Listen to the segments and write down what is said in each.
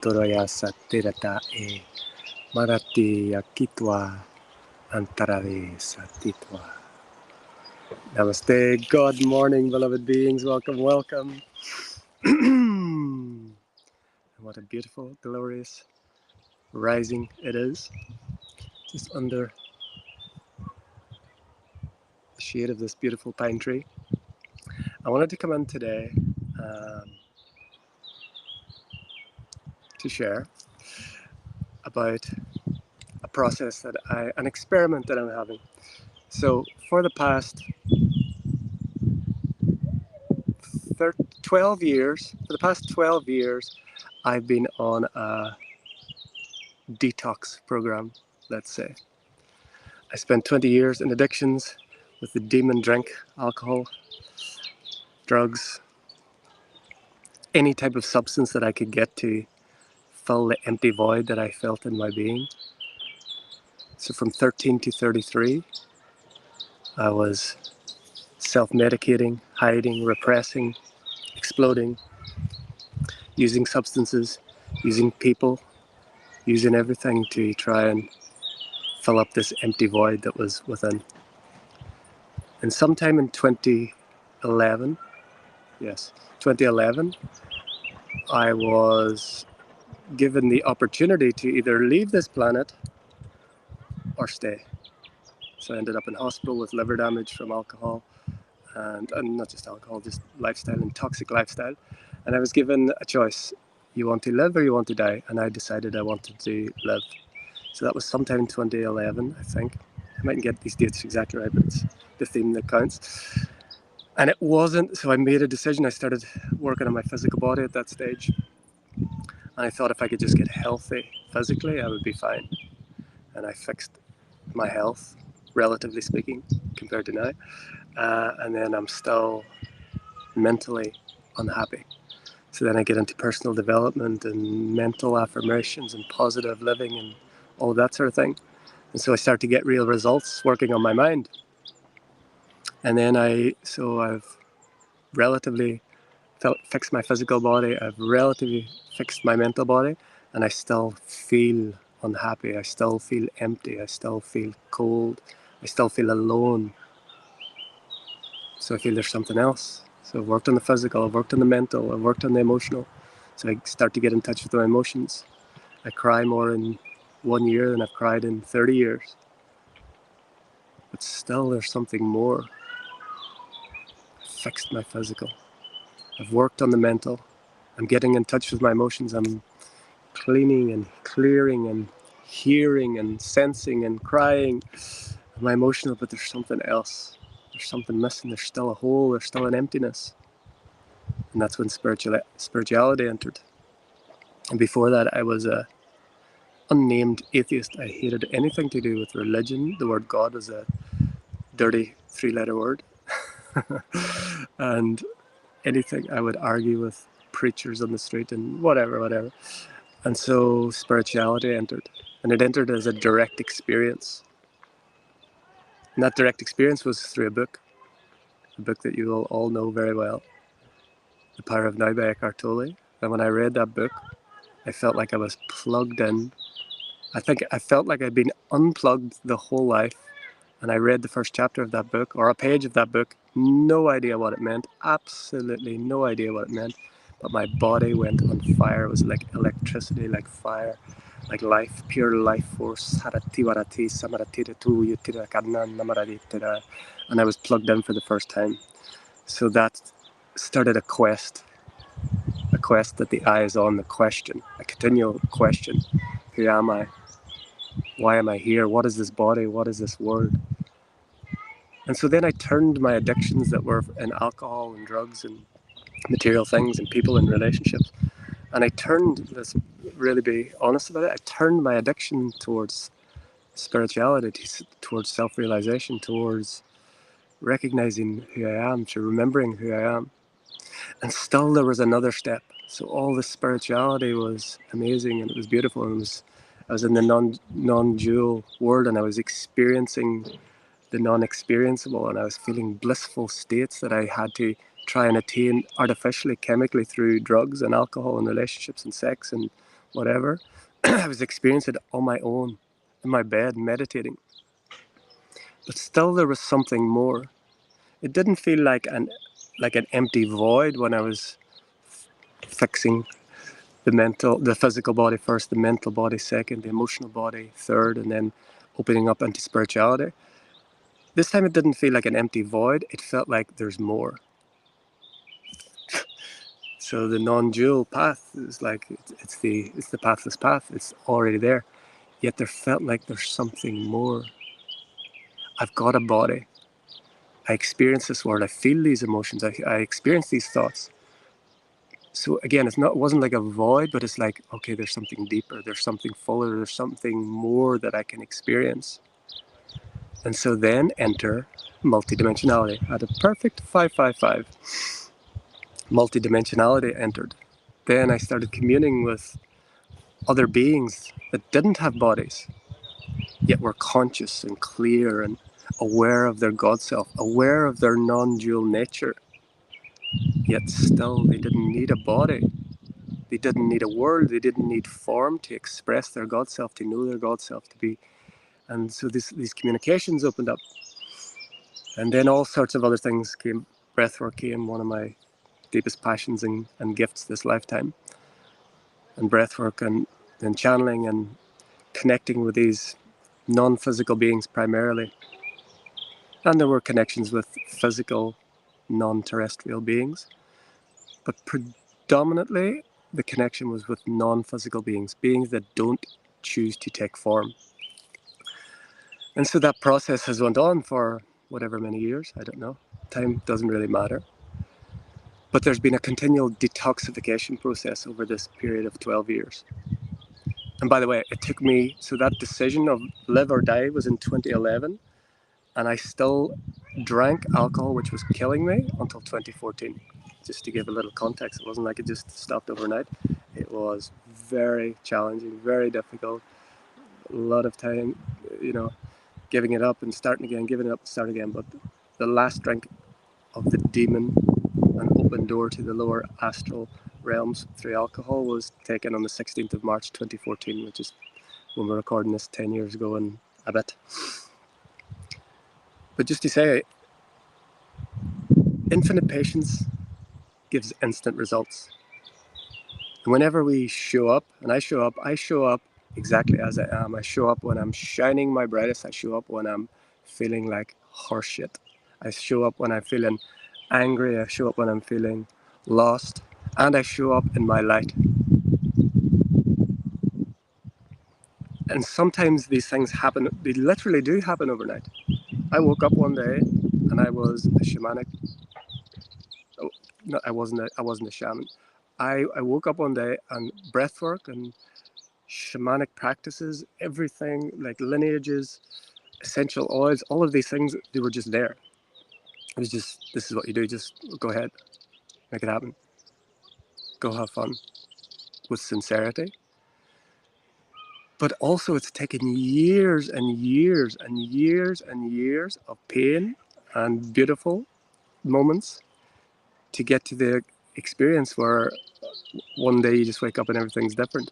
Toroya satirata e marati yakitwa antarave satitwa. Namaste. Good morning, beloved beings. Welcome, welcome. What a beautiful, glorious rising it is. Just under the shade of this beautiful pine tree. I wanted to come in today to share about a process an experiment that I'm having. So for the past 12 years, I've been on a detox program, let's say. I spent 20 years in addictions with the demon drink, alcohol, drugs, any type of substance that I could get to fill the empty void that I felt in my being. So from 13 to 33, I was self-medicating, hiding, repressing, exploding, using substances, using people, using everything to try and fill up this empty void that was within. And sometime in 2011, I was given the opportunity to either leave this planet or stay. So I ended up in hospital with liver damage from alcohol, and not just alcohol, just lifestyle and toxic lifestyle. And I was given a choice. You want to live or you want to die? And I decided I wanted to live. So that was sometime in 2011, I think. I mightn't get these dates exactly right, but it's the theme that counts. And it wasn't, so I made a decision. I started working on my physical body at that stage. And I thought if I could just get healthy physically, I would be fine. And I fixed my health, relatively speaking, compared to now. And then I'm still mentally unhappy. So then I get into personal development and mental affirmations and positive living and all of that sort of thing. And so I start to get real results working on my mind. And then I've relatively fixed my physical body, I've relatively fixed my mental body, and I still feel unhappy, I still feel empty, I still feel cold, I still feel alone. So I feel there's something else. So I've worked on the physical, I've worked on the mental, I've worked on the emotional. So I start to get in touch with my emotions. I cry more in 1 year than I've cried in 30 years. But still there's something more. I've fixed my physical. I've worked on the mental. I'm getting in touch with my emotions. I'm cleaning and clearing and hearing and sensing and crying. My emotional, but there's something else. There's something missing. There's still a hole. There's still an emptiness. And that's when spirituality entered. And before that, I was a unnamed atheist. I hated anything to do with religion. The word God was a dirty 3-letter word. And anything I would argue with preachers on the street and whatever. And so spirituality entered. And it entered as a direct experience. And that direct experience was through a book that you will all know very well, The Power of Now by Eckhart Tolle. And when I read that book, I felt like I was plugged in. I felt like I'd been unplugged the whole life. And I read the first chapter of that book, or a page of that book, no idea what it meant, absolutely no idea what it meant. But my body went on fire. It was like electricity, like fire, like life, pure life force. And I was plugged in for the first time. So that started a quest that the eye is on, the question, a continual question. Who am I? Why am I here? What is this body? What is this world? And so then I turned my addictions that were in alcohol and drugs and material things and people and relationships. And I turned, let's really be honest about it, I turned my addiction towards spirituality, towards self-realization, towards recognizing who I am, to remembering who I am. And still there was another step. So all the spirituality was amazing and it was beautiful. And I was in the non-dual world and I was experiencing the non-experienceable, and I was feeling blissful states that I had to try and attain artificially, chemically, through drugs and alcohol and relationships and sex and whatever. I was experiencing it on my own, in my bed, meditating. But still there was something more. It didn't feel like an empty void when I was fixing the physical body first, the mental body second, the emotional body third, and then opening up into spirituality. This time it didn't feel like an empty void, it felt like there's more. So the non-dual path is like, it's the pathless path, it's already there. Yet there felt like there's something more. I've got a body. I experience this world, I feel these emotions, I experience these thoughts. So again, it wasn't like a void, but it's like, okay, there's something deeper, there's something fuller, there's something more that I can experience. And so then enter multidimensionality. I had a perfect 555. Multidimensionality entered. Then I started communing with other beings that didn't have bodies, yet were conscious and clear and aware of their God self, aware of their non-dual nature. Yet still they didn't need a body. They didn't need a world. They didn't need form to express their God self, to know their God self, to be. And so these communications opened up. And then all sorts of other things came. Breathwork came, one of my deepest passions and gifts this lifetime. And breathwork and then channeling and connecting with these non-physical beings primarily. And there were connections with physical, non-terrestrial beings. But predominantly, the connection was with non-physical beings, beings that don't choose to take form. And so that process has went on for whatever many years, I don't know. Time doesn't really matter. But there's been a continual detoxification process over this period of 12 years. And by the way, it took me, so that decision of live or die was in 2011, and I still drank alcohol, which was killing me, until 2014. Just to give a little context, it wasn't like it just stopped overnight. It was very challenging, very difficult, a lot of time, giving it up and starting again, giving it up and starting again. But the last drink of the demon, an open door to the lower astral realms through alcohol, was taken on the 16th of March 2014, which is when we're recording this 10 years ago and a bit. But just to say, infinite patience gives instant results. And whenever we show up, and I show up exactly as I am. I show up when I'm shining my brightest. I show up when I'm feeling like horseshit. I show up when I'm feeling angry. I show up when I'm feeling lost. And I show up in my light. And sometimes these things happen, they literally do happen overnight. I woke up one day and I was a shamanic. Oh, no, I wasn't a shaman. I woke up one day and breathwork and shamanic practices, everything like lineages, essential oils, all of these things, they were just there. It was just, this is what you do, just go ahead, make it happen. Go have fun with sincerity. But also it's taken years and years and years and years of pain and beautiful moments to get to the experience where one day you just wake up and everything's different.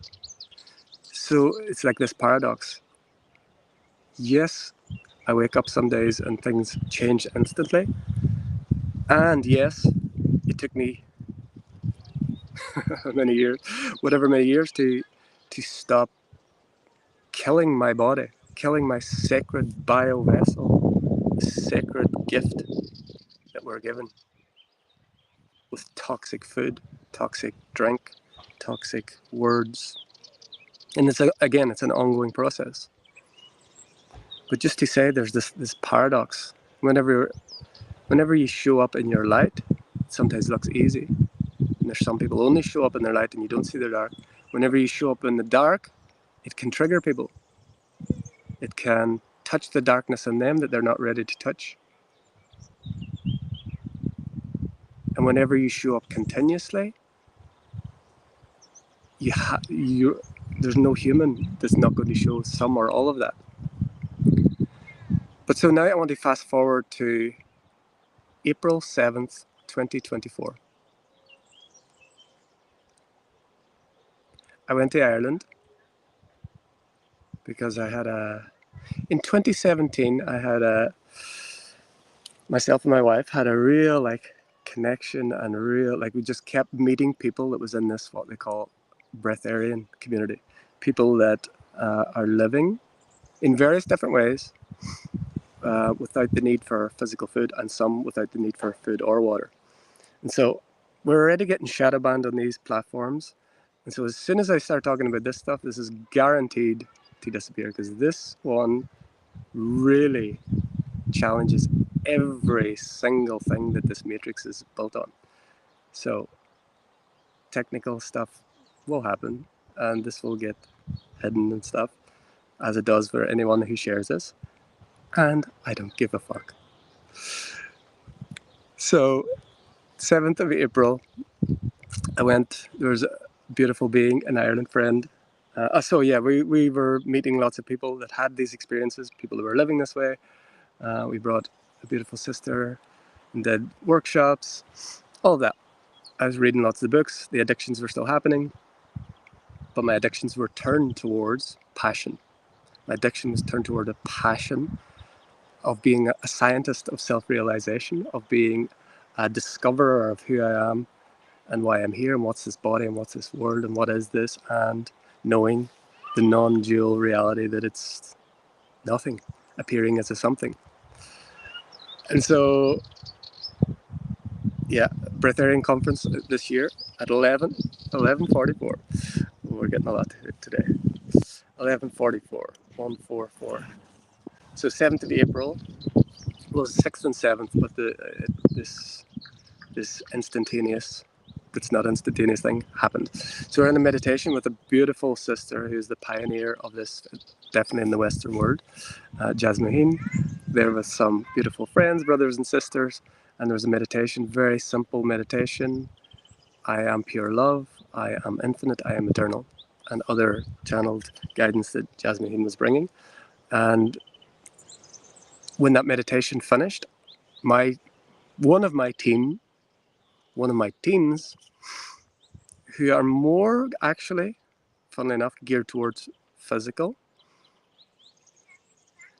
So it's like this paradox. Yes, I wake up some days and things change instantly. And yes, it took me many years, many years to stop killing my body, killing my sacred bio vessel, the sacred gift that we're given with toxic food, toxic drink, toxic words. And it's an ongoing process. But just to say, there's this paradox. Whenever you show up in your light, it sometimes looks easy. And there's some people only show up in their light and you don't see their dark. Whenever you show up in the dark, it can trigger people. It can touch the darkness in them that they're not ready to touch. And whenever you show up continuously, there's no human that's not going to show some or all of that. But so now I want to fast forward to April 7th, 2024. I went to Ireland because I had in 2017, myself and my wife had a real connection, and we just kept meeting people that was in this, what they call breatharian community. People that are living in various different ways without the need for physical food, and some without the need for food or water. And so we're already getting shadow banned on these platforms. And so as soon as I start talking about this stuff, this is guaranteed to disappear, because this one really challenges every single thing that this matrix is built on. So technical stuff will happen, and this will get hidden and stuff, as it does for anyone who shares this. And I don't give a fuck. So 7th of April, I went, there was a beautiful being, an Ireland friend. So yeah, we were meeting lots of people that had these experiences, people that were living this way. We brought a beautiful sister and did workshops, all of that. I was reading lots of books. The addictions were still happening, but my addictions were turned towards passion. My addiction was turned toward a passion of being a scientist of self-realization, of being a discoverer of who I am and why I'm here, and what's this body, and what's this world, and what is this, and knowing the non-dual reality that it's nothing appearing as a something. And so, yeah, Breatharian conference this year at 11:44. We're getting a lot today. 11:44, 144. So 7th of April was 6th and 7th, but this instantaneous, that's not instantaneous thing happened. So we're in a meditation with a beautiful sister who's the pioneer of this, definitely in the Western world, Jasmine. There with some beautiful friends, brothers and sisters, and there was a meditation, very simple meditation. I am pure love, I am infinite, I am eternal, and other channeled guidance that Jasmine was bringing. And when that meditation finished, one of my teams, who are more actually, funnily enough, geared towards physical,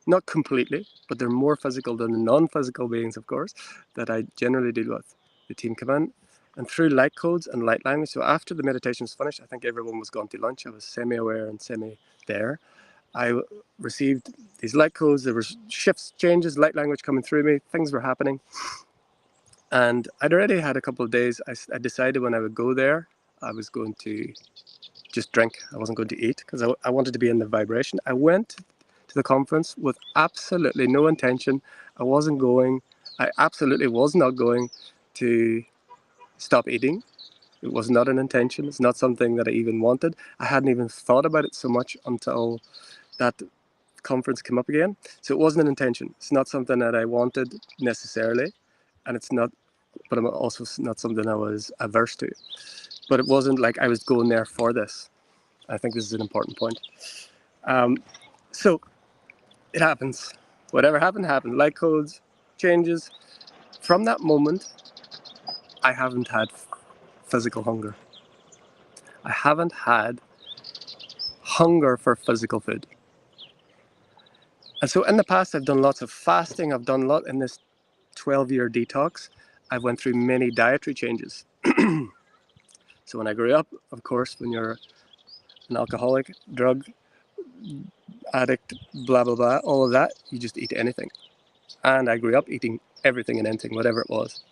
not completely, but they're more physical than the non-physical beings, of course, that I generally deal with. The team come in, and through light codes and light language, so after the meditation was finished, I think everyone was gone to lunch. I was semi-aware and semi-there. I received these light codes, there were shifts, changes, light language coming through me, things were happening. And I'd already had a couple of days. I decided when I would go there, I was going to just drink. I wasn't going to eat, because I wanted to be in the vibration. I went to the conference with absolutely no intention. I absolutely was not going to stop eating. It was not an intention. It's not something that I even wanted. I hadn't even thought about it so much until that conference came up again. So it wasn't an intention. It's not something that I wanted necessarily, and it's not, but I'm also not something I was averse to. But it wasn't like I was going there for this. I think this is an important point. So it happens. Whatever happened, happened. Light codes, changes. From that moment, I haven't had physical hunger. I haven't had hunger for physical food. And so in the past, I've done lots of fasting. I've done a lot in this 12-year detox. I went through many dietary changes. So when I grew up, of course, when you're an alcoholic, drug addict, blah, blah, blah, all of that, you just eat anything. And I grew up eating everything and anything, whatever it was.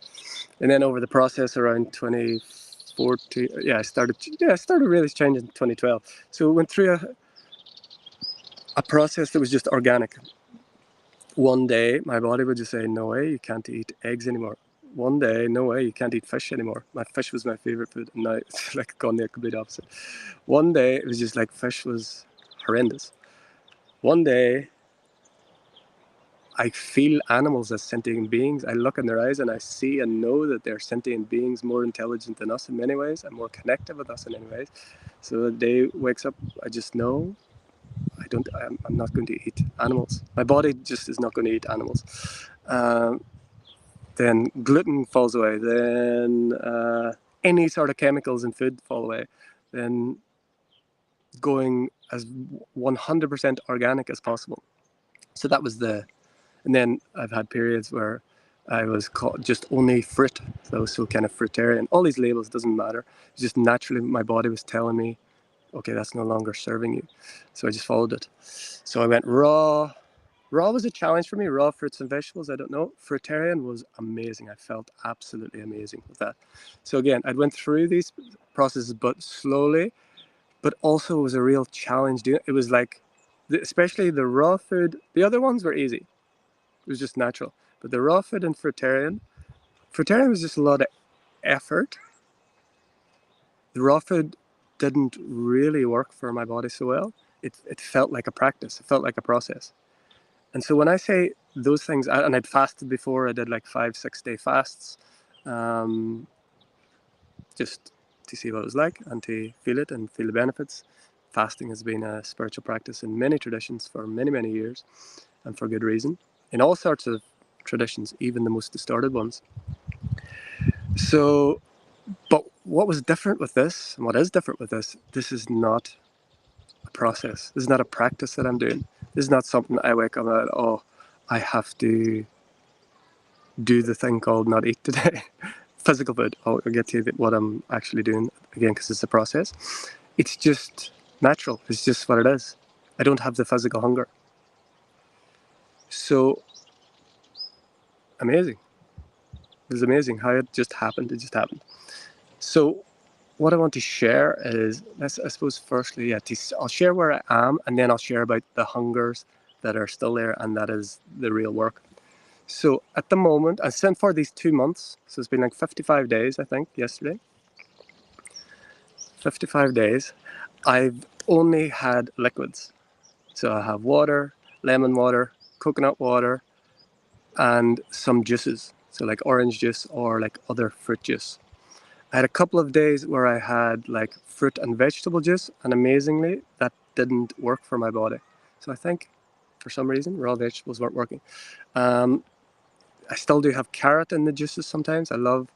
And then over the process around 2014, I started really changing in 2012. So it went through a process that was just organic. One day, my body would just say, no way, you can't eat eggs anymore. One day, no way, you can't eat fish anymore. My fish was my favorite food, and now it's like gone the complete opposite. One day, it was just like fish was horrendous. One day, I feel animals as sentient beings. I look in their eyes and I see and know that they're sentient beings, more intelligent than us in many ways and more connected with us in many ways. So the day wakes up, I just know I'm not going to eat animals. My body just is not going to eat animals. Then gluten falls away. Then any sort of chemicals in food fall away. Then going as 100% organic as possible. So that was and then I've had periods where I was called just only fruit, so kind of fruitarian. All these labels, doesn't matter. It's just naturally my body was telling me, okay, that's no longer serving you. So I just followed it. So I went raw. Raw was a challenge for me. Raw fruits and vegetables, I don't know. Fruitarian was amazing. I felt absolutely amazing with that. So again, I went through these processes, but slowly, but also it was a real challenge. It was like, especially the raw food, the other ones were easy. It was just natural. But the raw food and fruitarian was just a lot of effort. The raw food didn't really work for my body so well. It felt like a practice. It felt like a process. And so when I say those things, and I'd fasted before, I did like 5-6 day fasts, just to see what it was like and to feel it and feel the benefits. Fasting has been a spiritual practice in many traditions for many, many years, and for good reason, in all sorts of traditions, even the most distorted ones. So, but what was different with this, and what is different with this is not a process. This is not a practice that I'm doing. This is not something I wake up and, oh, I have to do the thing called not eat today. Physical food. I'll get to what I'm actually doing again because it's a process. It's just natural. It's just what it is. I don't have the physical hunger. So amazing. It was amazing how it just happened. It just happened. So what I want to share is, I suppose, firstly, I'll share where I am, and then I'll share about the hungers that are still there, and that is the real work. So at the moment, I sent for these 2 months. So it's been like 55 days, I think, yesterday. 55 days. I've only had liquids. So I have water, lemon water, coconut water, and some juices. So like orange juice or like other fruit juice. I had a couple of days where I had like fruit and vegetable juice, and amazingly, that didn't work for my body. So I think for some reason, raw vegetables weren't working. I still do have carrot in the juices sometimes. I love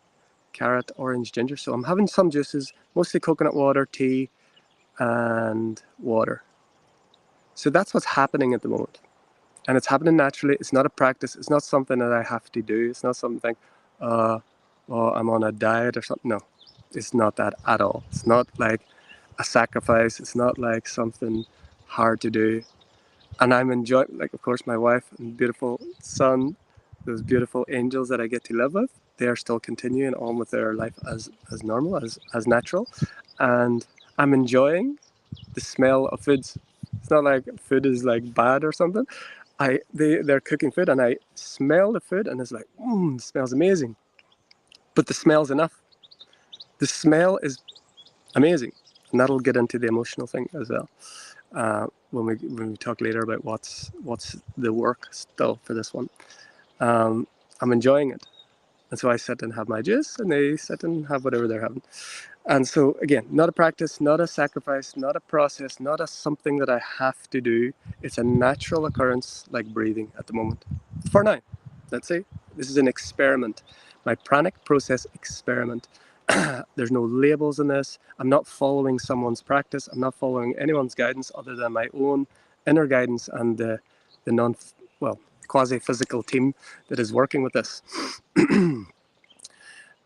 carrot, orange, ginger. So I'm having some juices, mostly coconut water, tea, and water. So that's what's happening at the moment. And it's happening naturally. It's not a practice. It's not something that I have to do. It's not something, oh, I'm on a diet or something. No, it's not that at all. It's not like a sacrifice. It's not like something hard to do. And I'm enjoying, like, of course, my wife and beautiful son, those beautiful angels that I get to live with, they are still continuing on with their life as normal, as natural. And I'm enjoying the smell of foods. It's not like food is like bad or something. They're cooking food and I smell the food and it's like, it smells amazing. But the smell's enough. The smell is amazing. And that'll get into the emotional thing as well. When we talk later about what's the work still for this one. I'm enjoying it. And so I sit and have my juice and they sit and have whatever they're having. And so again, not a practice, not a sacrifice, not a process, not a something that I have to do. It's a natural occurrence like breathing at the moment. For now, let's say this is an experiment. My Pranic Process experiment. There's no labels in this. I'm not following someone's practice. I'm not following anyone's guidance other than my own inner guidance and the quasi-physical team that is working with this.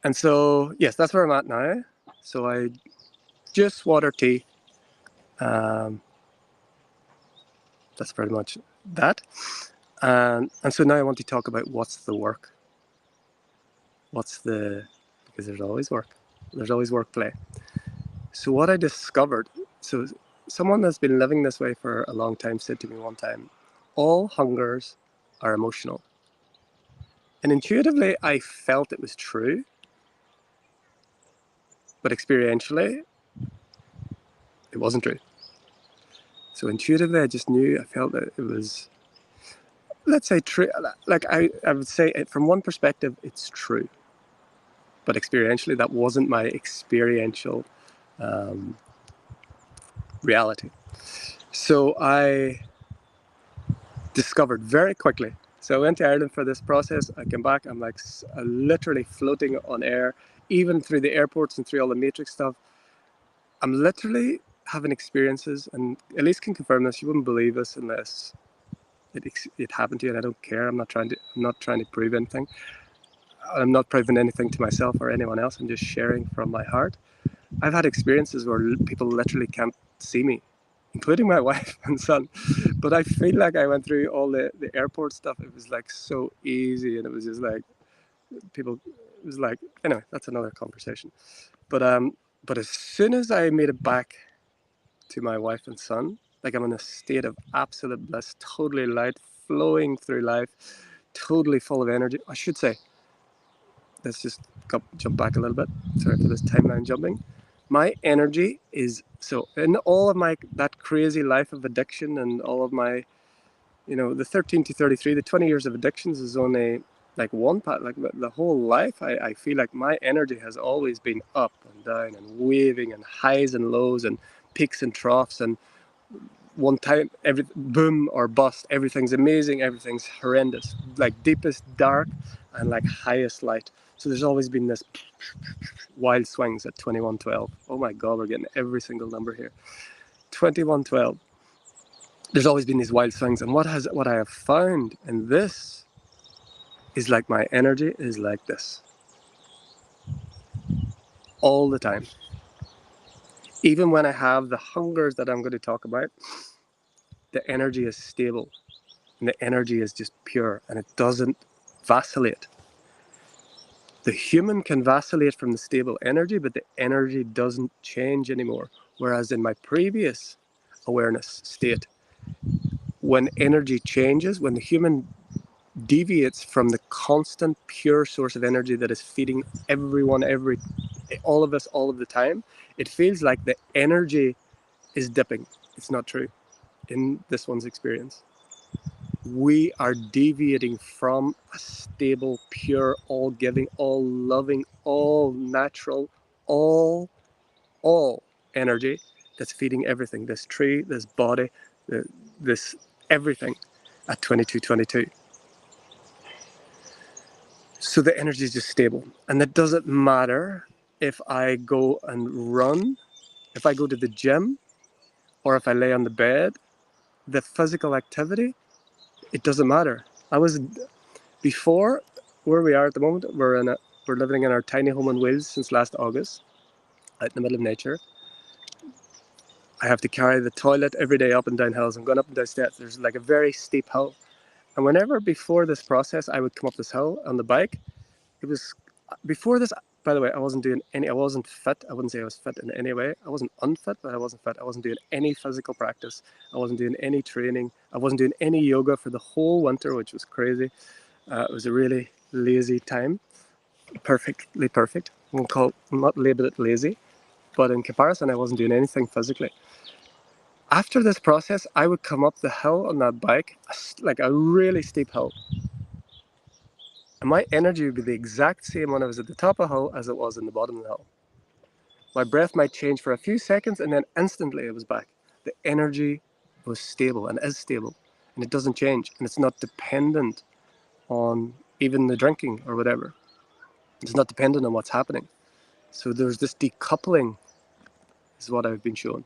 And so, yes, that's where I'm at now. So I just water, tea. That's pretty much that. And so now I want to talk about what's the work. Because there's always work. There's always work play. So what I discovered, so someone that's been living this way for a long time said to me one time, all hungers are emotional. And intuitively, I felt it was true. But experientially, it wasn't true. So intuitively, I just knew, I felt that it was, let's say, true. Like I would say, from one perspective, it's true. But experientially, that wasn't my experiential reality. So I discovered very quickly. So I went to Ireland for this process. I came back, I'm like literally floating on air, even through the airports and through all the matrix stuff. I'm literally having experiences, and Elise can confirm this. You wouldn't believe this unless it happened to you, and I don't care. I'm not trying to prove anything. I'm not proving anything to myself or anyone else. I'm just sharing from my heart. I've had experiences where people literally can't see me, including my wife and son. But I feel like I went through all the airport stuff. It was like so easy, and it was just like people. It was like, anyway, that's another conversation. But as soon as I made it back to my wife and son, like I'm in a state of absolute bliss, totally light, flowing through life, totally full of energy. I should say, let's just jump back a little bit. Sorry for this timeline jumping. My energy is so in all of my that crazy life of addiction and all of my, the 13 to 33, the 20 years of addictions is only like one part. Like the whole life, I feel like my energy has always been up and down and waving and highs and lows and peaks and troughs, and one time every boom or bust, everything's amazing, everything's horrendous, like deepest dark and like highest light. So there's always been this wild swings at 2112. Oh my god, we're getting every single number here. 2112. There's always been these wild swings, and what I have found in this is like my energy is like this all the time. Even when I have the hungers that I'm going to talk about, the energy is stable and the energy is just pure and it doesn't vacillate. The human can vacillate from the stable energy, but the energy doesn't change anymore. Whereas in my previous awareness state, when energy changes, when the human deviates from the constant pure source of energy that is feeding everyone, all of us, all of the time, it feels like the energy is dipping. It's not true in this one's experience. We are deviating from a stable, pure, all giving, all loving, all natural, all energy that's feeding everything. This tree, this body, this everything at 2222. So the energy is just stable. And it doesn't matter if I go and run, if I go to the gym, or if I lay on the bed, the physical activity, it doesn't matter. Before where we are at the moment, we're living in our tiny home on wheels since last August, out in the middle of nature. I have to carry the toilet every day up and down hills. I'm going up and down steps. There's like a very steep hill. And whenever before this process, I would come up this hill on the bike, it was before this, by the way, I wasn't fit. I wouldn't say I was fit in any way. I wasn't unfit, but I wasn't fit. I wasn't doing any physical practice. I wasn't doing any training. I wasn't doing any yoga for the whole winter, which was crazy. It was a really lazy time. Perfectly perfect. I'm not label it lazy, but in comparison, I wasn't doing anything physically. After this process, I would come up the hill on that bike, like a really steep hill. And my energy would be the exact same when I was at the top of the hill as it was in the bottom of the hill. My breath might change for a few seconds and then instantly it was back. The energy was stable and is stable and it doesn't change and it's not dependent on even the drinking or whatever. It's not dependent on what's happening. So there's this decoupling, is what I've been shown.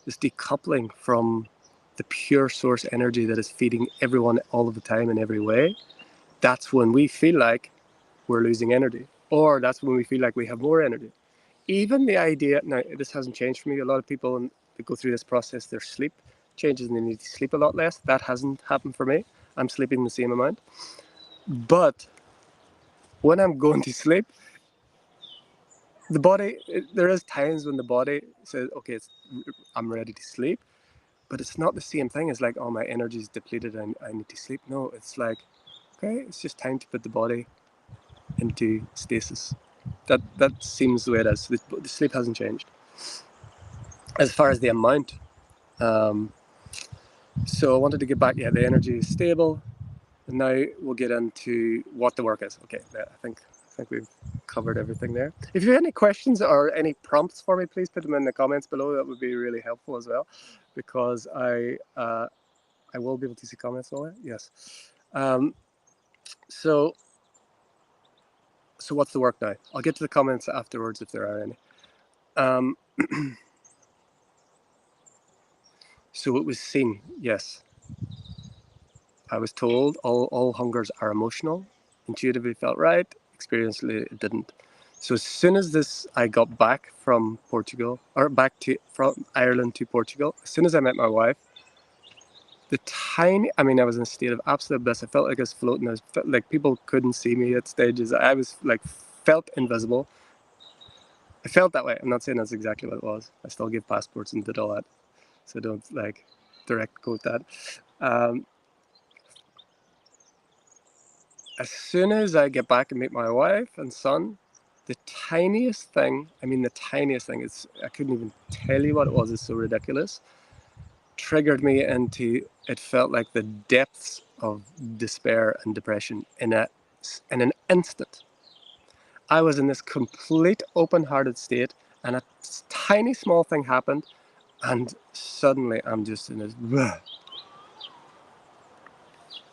This decoupling from the pure source energy that is feeding everyone all of the time in every way. That's when we feel like we're losing energy, or that's when we feel like we have more energy. Even the idea, now this hasn't changed for me. A lot of people that go through this process, their sleep changes and they need to sleep a lot less. That hasn't happened for me. I'm sleeping the same amount. But when I'm going to sleep, the body, there is times when the body says, okay, I'm ready to sleep, but it's not the same thing as like, oh, my energy is depleted and I need to sleep. No, it's like, okay, it's just time to put the body into stasis. That seems the way it is. The sleep hasn't changed. As far as the amount, so I wanted to get back. Yeah, the energy is stable. And now we'll get into what the work is. Okay, I think we've covered everything there. If you have any questions or any prompts for me, please put them in the comments below. That would be really helpful as well, because I will be able to see comments and all that. Yes. So what's the work now? I'll get to the comments afterwards if there are any. So it was seen, yes. I was told all hungers are emotional. Intuitively felt right, experientially it didn't. So as soon as I got back from Portugal, or from Ireland to Portugal, as soon as I met my wife, I was in a state of absolute bliss. I felt like I was floating. I felt like people couldn't see me at stages. I was like, felt invisible. I felt that way. I'm not saying that's exactly what it was. I still gave passports and did all that. So don't like direct quote that. Um, as soon as I get back and meet my wife and son, the tiniest thing, I couldn't even tell you what it was, it's so ridiculous, triggered me into, it felt like the depths of despair and depression in an instant. I was in this complete open-hearted state, and a tiny small thing happened, and suddenly I'm just in this,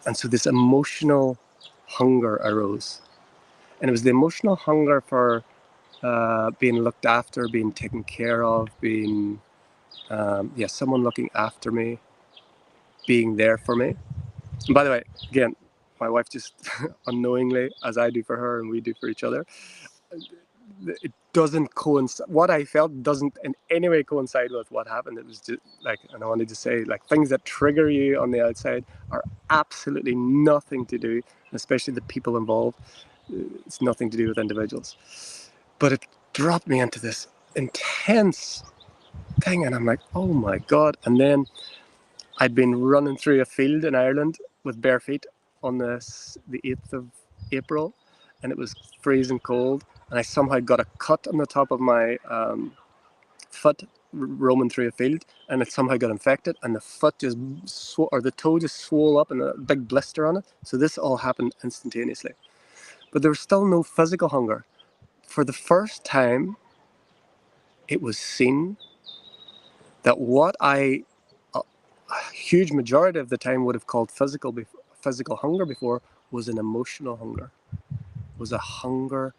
and so this emotional hunger arose. And it was the emotional hunger for being looked after, being taken care of, being, someone looking after me, being there for me. And by the way, again, my wife just unknowingly, as I do for her and we do for each other, it doesn't coincide. What I felt doesn't in any way coincide with what happened. It was just like, and I wanted to say, like, things that trigger you on the outside are absolutely nothing to do, especially the people involved. It's nothing to do with individuals. But it dropped me into this intense thing, and I'm like, oh my God. And then I'd been running through a field in Ireland with bare feet on the 8th of April, and it was freezing cold, and I somehow got a cut on the top of my foot roaming through a field, and it somehow got infected, and the foot just or the toe just swole up and a big blister on it. So this all happened instantaneously. But there was still no physical hunger. For the first time, it was seen that what a huge majority of the time would have called physical hunger before was an emotional hunger, was a hunger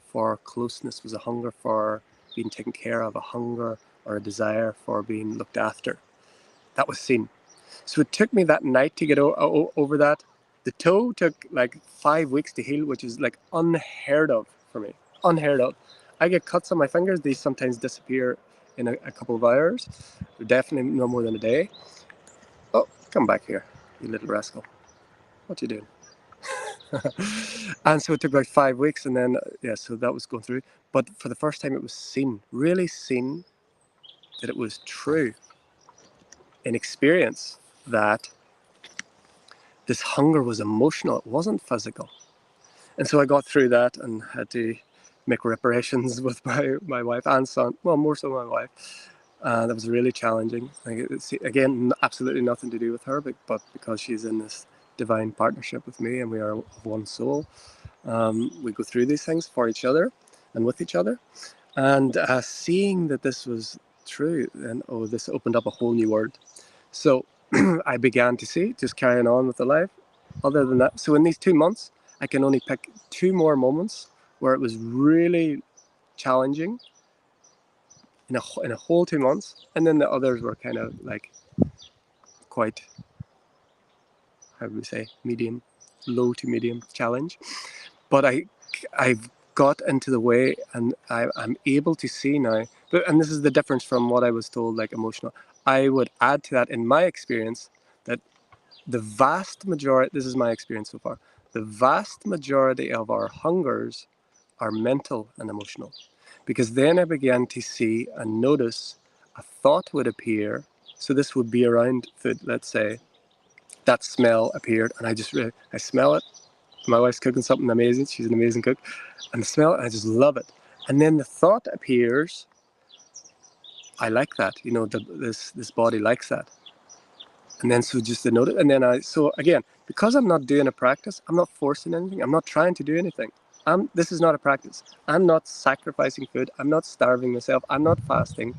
for closeness, was a hunger for being taken care of, a hunger or a desire for being looked after. That was seen. So it took me that night to get over that. The toe took like 5 weeks to heal, which is like unheard of for me. Unheard of. I get cuts on my fingers. They sometimes disappear in a couple of hours. They're definitely no more than a day. Oh, come back here, you little rascal. What you doing? And so it took about 5 weeks, and then, so that was going through. But for the first time, it was seen, really seen, that it was true in experience that this hunger was emotional, it wasn't physical. And so I got through that and had to make reparations with my wife and son, well, more so my wife. That was really challenging. Again, absolutely nothing to do with her, but because she's in this divine partnership with me and we are of one soul, we go through these things for each other and with each other. And seeing that this was true, and this opened up a whole new world. So I began to see, just carrying on with the life. Other than that, so in these 2 months, I can only pick 2 more moments where it was really challenging in a whole 2 months, and then the others were kind of like quite, how would we say, medium, low to medium challenge. But I've got into the way, and I'm able to see now. And this is the difference from what I was told, like emotional. I would add to that in my experience that the vast majority, this is my experience so far, the vast majority of our hungers are mental and emotional. Because then I began to see and notice a thought would appear. So this would be around food, let's say. That smell appeared, and I smell it. My wife's cooking something amazing. She's an amazing cook. And the smell, I just love it. And then the thought appears, I like that. This body likes that. And then so just to note it. And then so again, because I'm not doing a practice, I'm not forcing anything. I'm not trying to do anything. This is not a practice. I'm not sacrificing food. I'm not starving myself. I'm not fasting.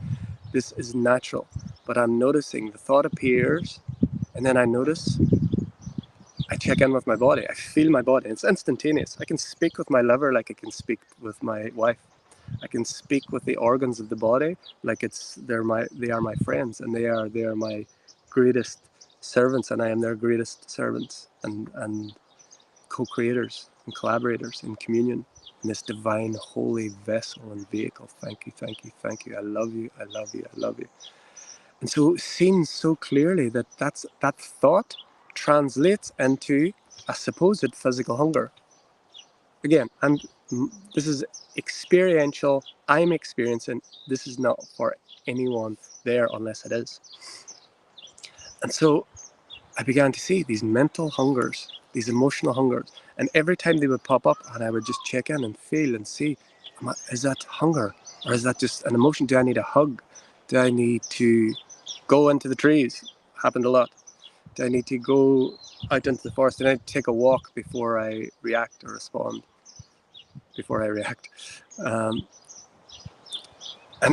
This is natural. But I'm noticing the thought appears, and then I check in with my body. I feel my body. It's instantaneous. I can speak with my liver like I can speak with my wife. I can speak with the organs of the body like they are my friends, and they are my greatest servants, and I am their greatest servants and co-creators and collaborators in communion in this divine, holy vessel and vehicle. Thank you, thank you, thank you. I love you, I love you, I love you. And so seen so clearly that that thought translates into a supposed physical hunger. Again, this is experiential. I'm experiencing. This is not for anyone there unless it is. And so I began to see these mental hungers, these emotional hungers. And every time they would pop up, and I would just check in and feel and see, is that hunger? Or is that just an emotion? Do I need a hug? Do I need to go into the trees? Happened a lot. Do I need to go out into the forest? Do I need to take a walk before I react or respond? Before I react. And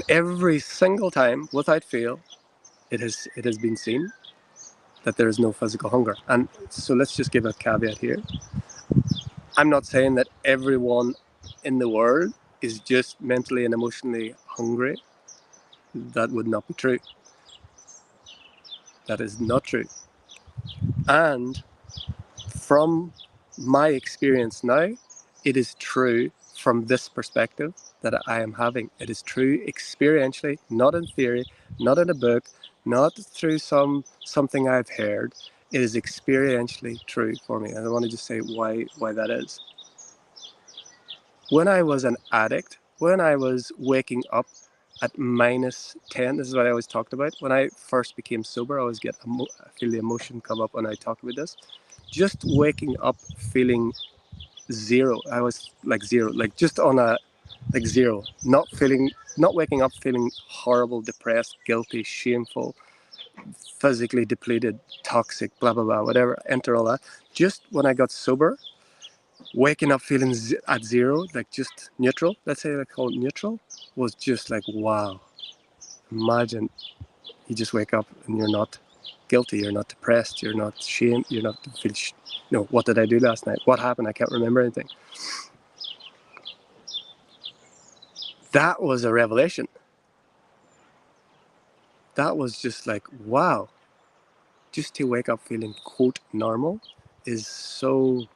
every single time, without fail, it has been seen that there is no physical hunger. And so let's just give a caveat here. I'm not saying that everyone in the world is just mentally and emotionally hungry. That would not be true. That is not true. And from my experience now, it is true from this perspective that I am having. It is true experientially, not in theory, not in a book, not through something I've heard. It is experientially true for me. And I want to just say why that is. When I was an addict, when I was waking up at -10, this is what I always talked about. When I first became sober, I always I feel the emotion come up when I talk about this. Just waking up feeling zero. I was like zero, like just on a, like zero. Not waking up feeling horrible, depressed, guilty, shameful, physically depleted, toxic, blah, blah, blah, whatever. Enter all that. Just when I got sober, waking up feeling at zero, like just neutral, let's say I call it neutral, was just like, wow. Imagine you just wake up and you're not guilty, you're not depressed, you're not shamed, you're not no, what did I do last night? What happened? I can't remember anything. That was a revelation. That was just like, wow. Just to wake up feeling, quote, normal is so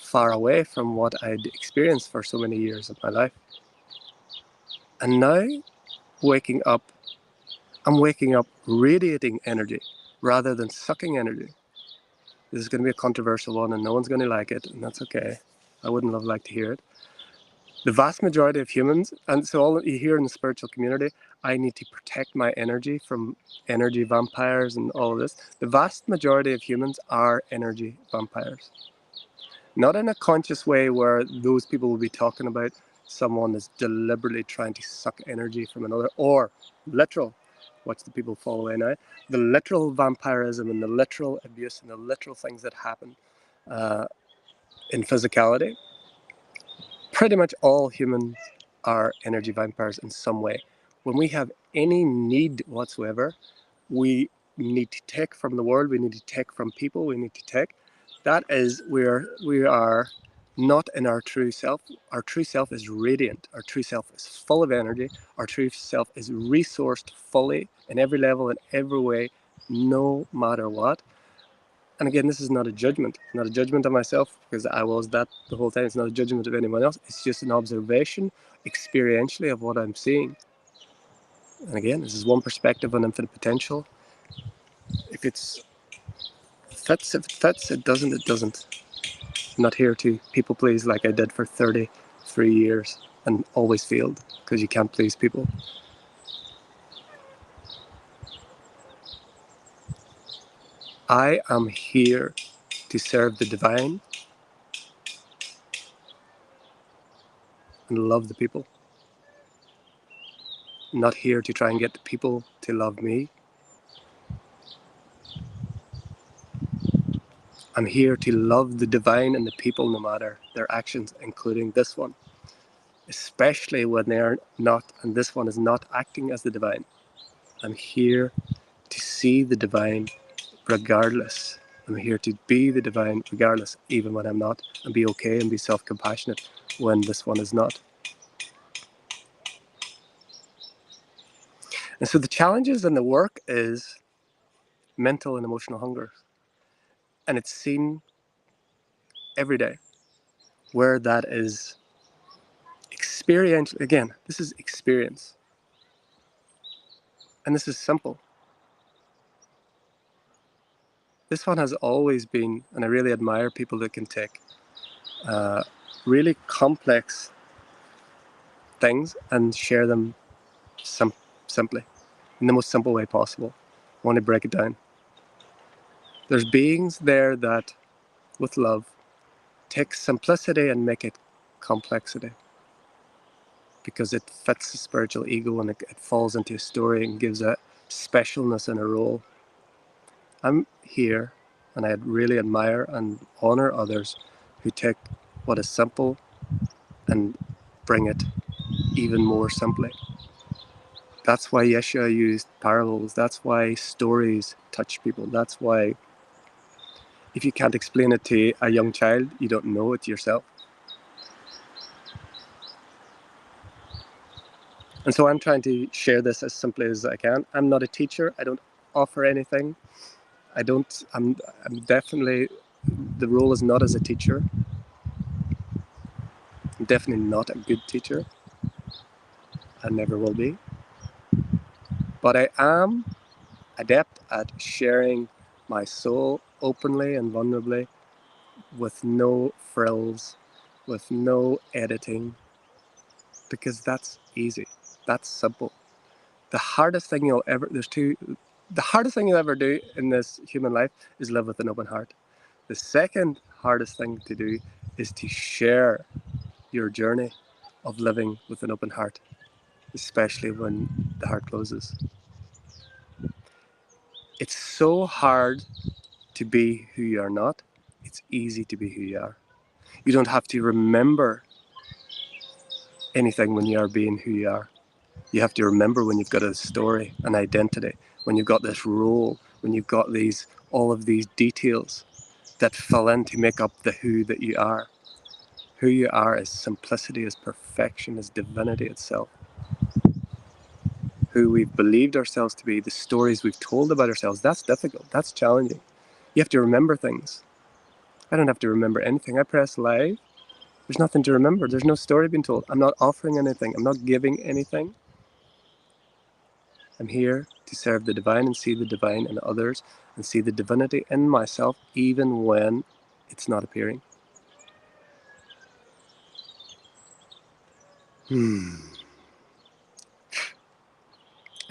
far away from what I'd experienced for so many years of my life. And now, I'm waking up radiating energy rather than sucking energy. This is going to be a controversial one and no one's going to like it, and that's okay. I wouldn't have liked to hear it. The vast majority of humans, and so all you hear in the spiritual community, I need to protect my energy from energy vampires and all of this. The vast majority of humans are energy vampires. Not in a conscious way where those people will be talking about someone is deliberately trying to suck energy from another, or literal, watch the people fall away now, the literal vampirism and the literal abuse and the literal things that happen in physicality. Pretty much all humans are energy vampires in some way. When we have any need whatsoever, we need to take from the world, we need to take from people, we need to take. That is where we are not in our true self. Our true self is radiant. Our true self is full of energy. Our true self is resourced fully in every level, in every way, no matter what. And again, this is not a judgment, not a judgment of myself, because I was that the whole time. It's not a judgment of anyone else. It's just an observation, experientially, of what I'm seeing. And again, this is one perspective on infinite potential. If it fits, it doesn't, it doesn't. I'm not here to people please like I did for 33 years and always failed, because you can't please people. I am here to serve the divine and love the people. I'm not here to try and get the people to love me. I'm here to love the divine and the people no matter their actions, including this one. Especially when they are not, and this one is not acting as the divine. I'm here to see the divine regardless. I'm here to be the divine regardless, even when I'm not, and be okay and be self-compassionate when this one is not. And so the challenges and the work is mental and emotional hunger. And it's seen every day where that is experiential. Again, this is experience. And this is simple. This one has always been, and I really admire people that can take really complex things and share them simply, in the most simple way possible. I want to break it down. There's beings there that, with love, take simplicity and make it complexity, because it fits the spiritual ego and it falls into a story and gives a specialness and a role. I'm here, and I really admire and honor others who take what is simple and bring it even more simply. That's why Yeshua used parables. That's why stories touch people. That's why if you can't explain it to a young child, you don't know it yourself. And so I'm trying to share this as simply as I can. I'm not a teacher. I don't offer anything. I'm definitely, the role is not as a teacher. I'm definitely not a good teacher. I never will be. But I am adept at sharing my soul openly and vulnerably, with no frills, with no editing, because that's easy. That's simple. The hardest thing you'll ever, the hardest thing you'll ever do in this human life is live with an open heart. The second hardest thing to do is to share your journey of living with an open heart, especially when the heart closes. It's so hard to be who you are not. It's easy to be who you are. You don't have to remember anything when you are being who you are. You have to remember when you've got a story, an identity, when you've got this role, when you've got all of these details that fill in to make up the who that you are. Who you are is simplicity, is perfection, is divinity itself. Who we've believed ourselves to be, the stories we've told about ourselves, that's difficult, that's challenging. You have to remember things. I don't have to remember anything. I press live. There's nothing to remember. There's no story being told. I'm not offering anything. I'm not giving anything. I'm here to serve the divine and see the divine in others and see the divinity in myself, even when it's not appearing. And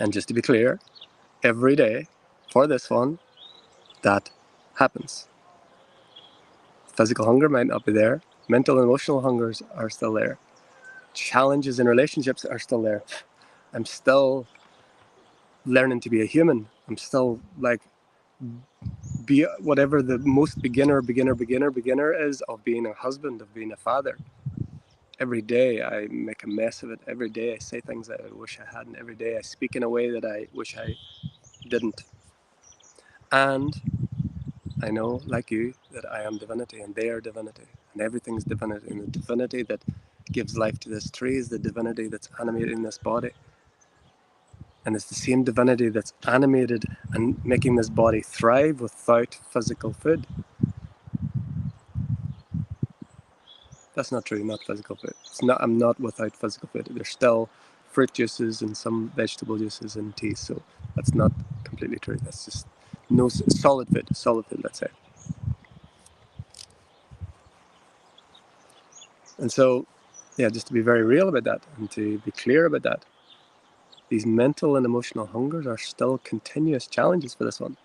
just to be clear, every day for this one, that happens. Physical hunger might not be there. Mental and emotional hungers are still there. Challenges in relationships are still there. I'm still learning to be a human. I'm still be whatever the most beginner is of being a husband, of being a father. Every day I make a mess of it. Every day I say things that I wish I hadn't. Every day I speak in a way that I wish I didn't. And I know, like you, that I am divinity and they are divinity. And everything's divinity. And the divinity that gives life to this tree is the divinity that's animating this body. And it's the same divinity that's animated and making this body thrive without physical food. That's not true, not physical food. I'm not without physical food. There's still fruit juices and some vegetable juices and tea, so that's not completely true. That's just no solid food, let's say. And so, yeah, just to be very real about that and to be clear about that, these mental and emotional hungers are still continuous challenges for this one.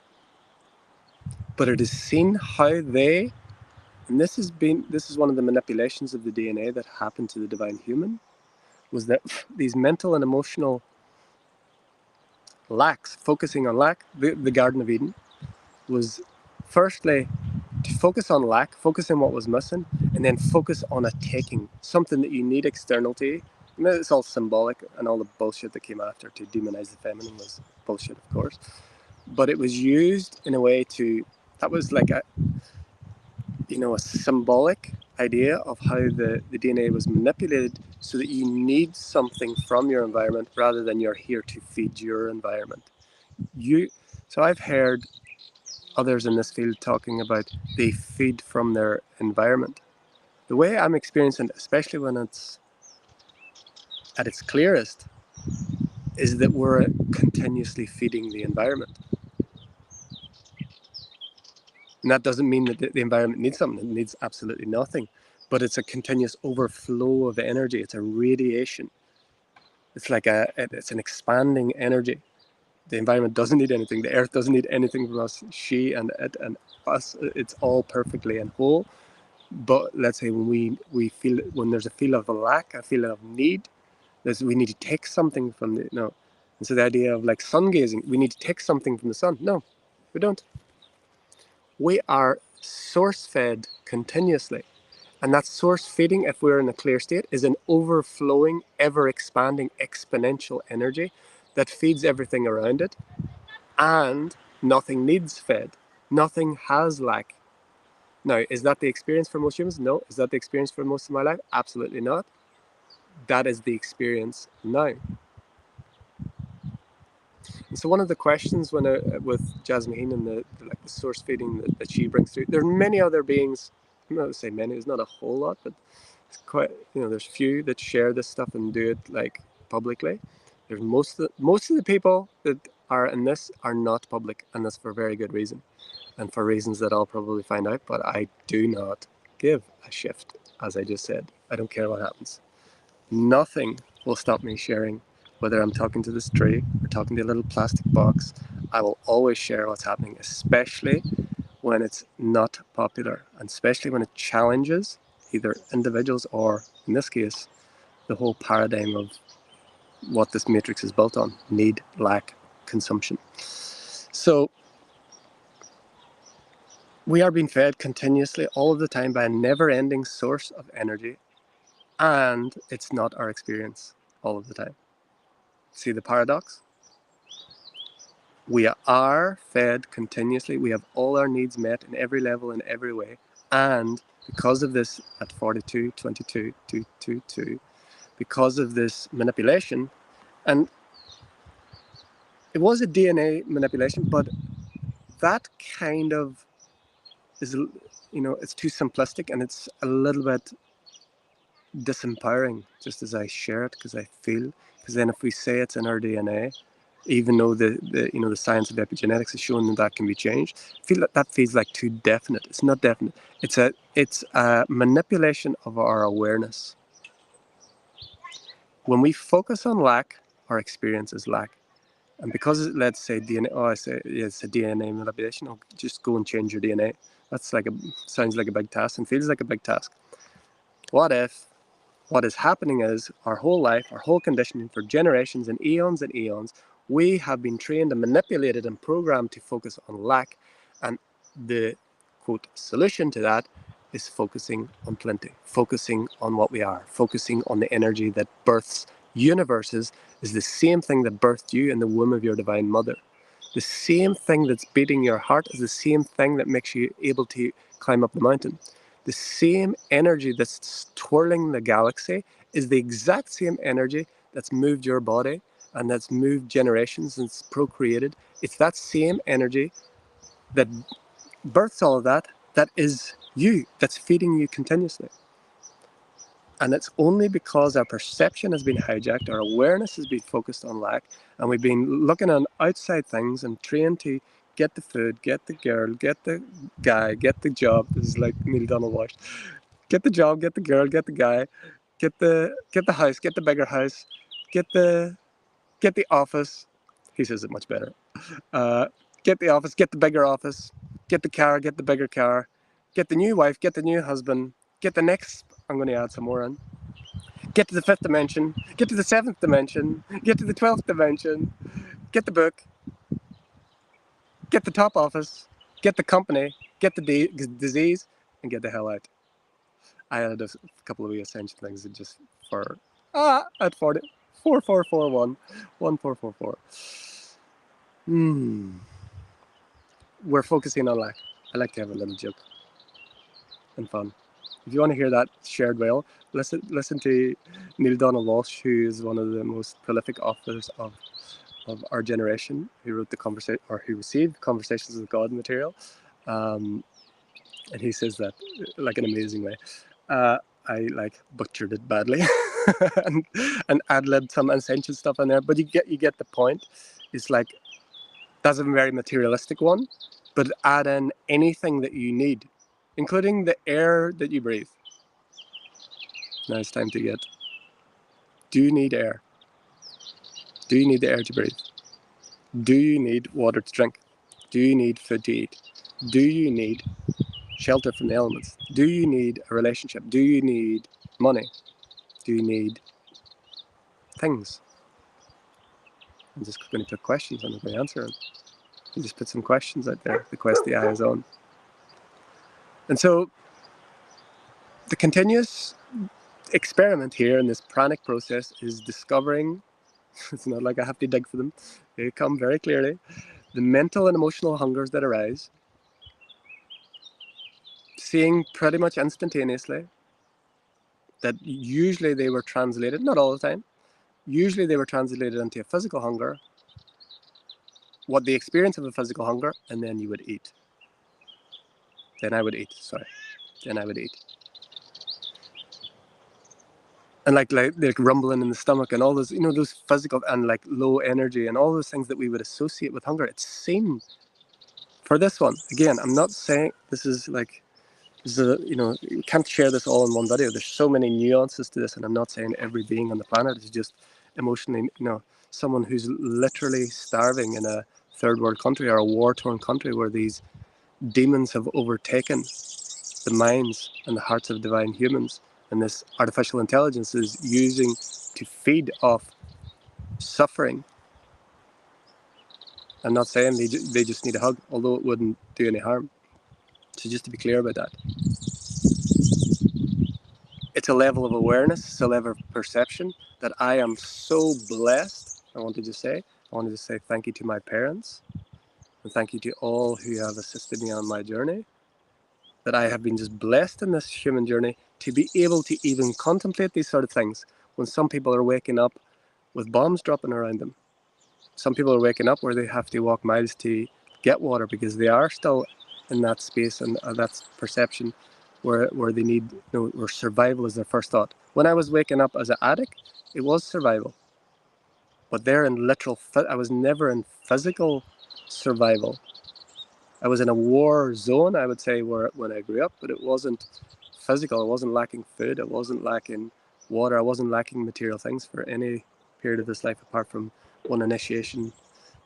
But it is seen how they, and this is one of the manipulations of the DNA that happened to the divine human, was that these mental and emotional lacks, focusing on lack, the Garden of Eden, was firstly to focus on lack, focus on what was missing, and then focus on a taking, something that you need external to you. I mean, it's all symbolic, and all the bullshit that came after to demonize the feminine was bullshit, of course. But it was used in a way that was like a symbolic idea of how the DNA was manipulated so that you need something from your environment rather than you're here to feed your environment. So I've heard others in this field talking about they feed from their environment. The way I'm experiencing it, especially when it's at its clearest, is that we're continuously feeding the environment. And that doesn't mean that the environment needs something. It needs absolutely nothing. But it's a continuous overflow of energy. It's a radiation. It's like it's an expanding energy. The environment doesn't need anything. The earth doesn't need anything from us. She and it and us, it's all perfectly and whole. But let's say we feel, when there's a feel of a lack, a feeling of need, we need to take something from the, no. And so the idea of like sun gazing, we need to take something from the sun. No, we don't. We are source fed continuously. And that source feeding, if we're in a clear state, is an overflowing, ever expanding, exponential energy that feeds everything around it. And nothing needs fed. Nothing has lack. Now, is that the experience for most humans? No. Is that the experience for most of my life? Absolutely not. That is the experience now. And so one of the questions when with Jasmine and the source feeding that she brings through, there are many other beings. I'm not going to say many. It's not a whole lot, but it's quite. There's few that share this stuff and do it like publicly. There's most of the people that are in this are not public, and that's for a very good reason, and for reasons that I'll probably find out. But I do not give a shift, as I just said. I don't care what happens. Nothing will stop me sharing. Whether I'm talking to this tree or talking to a little plastic box, I will always share what's happening, especially when it's not popular, and especially when it challenges either individuals or, in this case, the whole paradigm of what this matrix is built on: need, lack, consumption. So we are being fed continuously all of the time by a never-ending source of energy, and it's not our experience all of the time. See the paradox? We are fed continuously. We have all our needs met in every level, in every way. And because of this, at 42, 22, 222, because of this manipulation, and it was a DNA manipulation, but that kind of is, it's too simplistic, and it's a little bit disempowering, just as I share it, because I feel, because then if we say it's in our DNA, even though the science of epigenetics is showing that can be changed, I feel that feels like too definite. It's not definite. It's a manipulation of our awareness. When we focus on lack, our experience is lack. And because let's say DNA, it's a DNA manipulation. Oh, just go and change your DNA. That's sounds like a big task and feels like a big task. What if what is happening is our whole life, our whole conditioning for generations and eons, we have been trained and manipulated and programmed to focus on lack, and the quote solution to that is focusing on plenty, focusing on what we are, focusing on the energy that births universes, is the same thing that birthed you in the womb of your divine mother. The same thing that's beating your heart is the same thing that makes you able to climb up the mountain. The same energy that's twirling the galaxy is the exact same energy that's moved your body and that's moved generations and it's procreated. It's that same energy that births all of that, that is you, that's feeding you continuously. And it's only because our perception has been hijacked, our awareness has been focused on lack, and we've been looking on outside things and trained to get the food, get the girl, get the guy, get the job. This is like Neil Donald Walsh. Get the job, get the girl, get the guy, get the house, get the bigger house, get the office. He says it much better. Get the office, get the bigger office, get the car, get the bigger car, get the new wife, get the new husband, get the next. I'm going to add some more in. Get to the fifth dimension, get to the seventh dimension, get to the 12th dimension, get the book, get the top office, get the company, get the disease, and get the hell out. I added a couple of ascension things just for at 40 4441 1444. We're focusing on lack. I like to have a little joke and fun. If you want to hear that shared well, listen to Neil Donald Walsh, who is one of the most prolific authors of of our generation who wrote the conversation, or who received Conversations with God material. And he says that like an amazing way. I like butchered it badly and ad-libbed some essential stuff in there, but you get the point. It's like, that's a very materialistic one, but add in anything that you need, including the air that you breathe. Now it's time to get, do you need air? Do you need the air to breathe? Do you need water to drink? Do you need food to eat? Do you need shelter from the elements? Do you need a relationship? Do you need money? Do you need things? I'm just going to put questions. I'm not going to answer them. You just put some questions out there. The quest the eye is on. And so the continuous experiment here in this pranic process is discovering, it's not like I have to dig for them, they come very clearly, the mental and emotional hungers that arise, seeing pretty much instantaneously that usually they were translated, not all the time, usually they were translated into a physical hunger, what the experience of a physical hunger, and then you would eat. Then I would eat. And like rumbling in the stomach and all those, those physical and like low energy and all those things that we would associate with hunger. It's same for this one. Again, I'm not saying this is like, you can't share this all in one video. There's so many nuances to this, and I'm not saying every being on the planet is just emotionally, someone who's literally starving in a third world country or a war-torn country where these demons have overtaken the minds and the hearts of divine humans, and this artificial intelligence is using to feed off suffering. I'm not saying they just need a hug, although it wouldn't do any harm. So just to be clear about that. It's a level of awareness, it's a level of perception that I am so blessed. I wanted to say thank you to my parents, and thank you to all who have assisted me on my journey, that I have been just blessed in this human journey to be able to even contemplate these sort of things when some people are waking up with bombs dropping around them. Some people are waking up where they have to walk miles to get water because they are still in that space and that perception where they need, where survival is their first thought. When I was waking up as an addict, it was survival. But they're in literal, I was never in physical survival. I was in a war zone, I would say, when I grew up, but it wasn't physical. I wasn't lacking food. I wasn't lacking water. I wasn't lacking material things for any period of this life apart from one initiation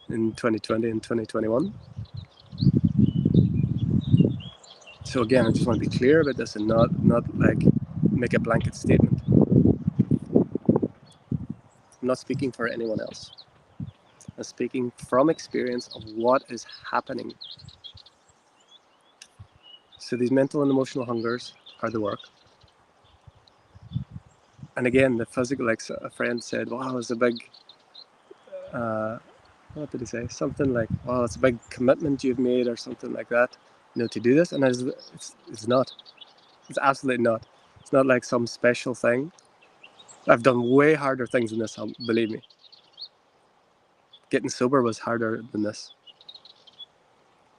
in 2020 and 2021. So again, I just want to be clear about this and not like make a blanket statement. I'm not speaking for anyone else. I'm speaking from experience of what is happening. So these mental and emotional hungers are the work. And again, the physical, like a friend said, wow, it's a big, what did he say? Something like, wow, it's a big commitment you've made or something like that, to do this. And it's not. It's absolutely not. It's not like some special thing. I've done way harder things than this, believe me. Getting sober was harder than this.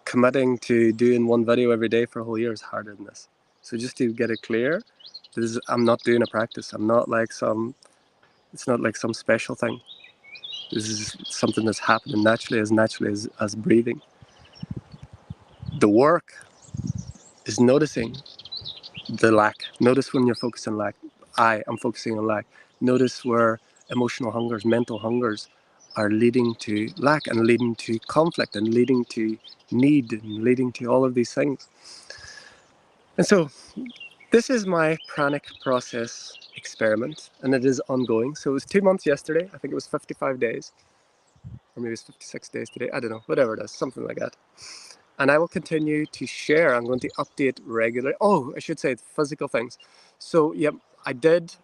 Committing to doing one video every day for a whole year is harder than this. So just to get it clear, I'm not doing a practice. I'm not like it's not like some special thing. This is something that's happening naturally as breathing. The work is noticing the lack. Notice when you're focusing on lack. I'm focusing on lack. Notice where emotional hungers, mental hungers are leading to lack and leading to conflict and leading to need and leading to all of these things. And so this is my pranic process experiment, and it is ongoing. So it was 2 months yesterday. I think it was 55 days, or maybe it's 56 days today. I don't know, whatever it is, something like that. And I will continue to share. I'm going to update regularly. Oh, I should say physical things. So, yep, I did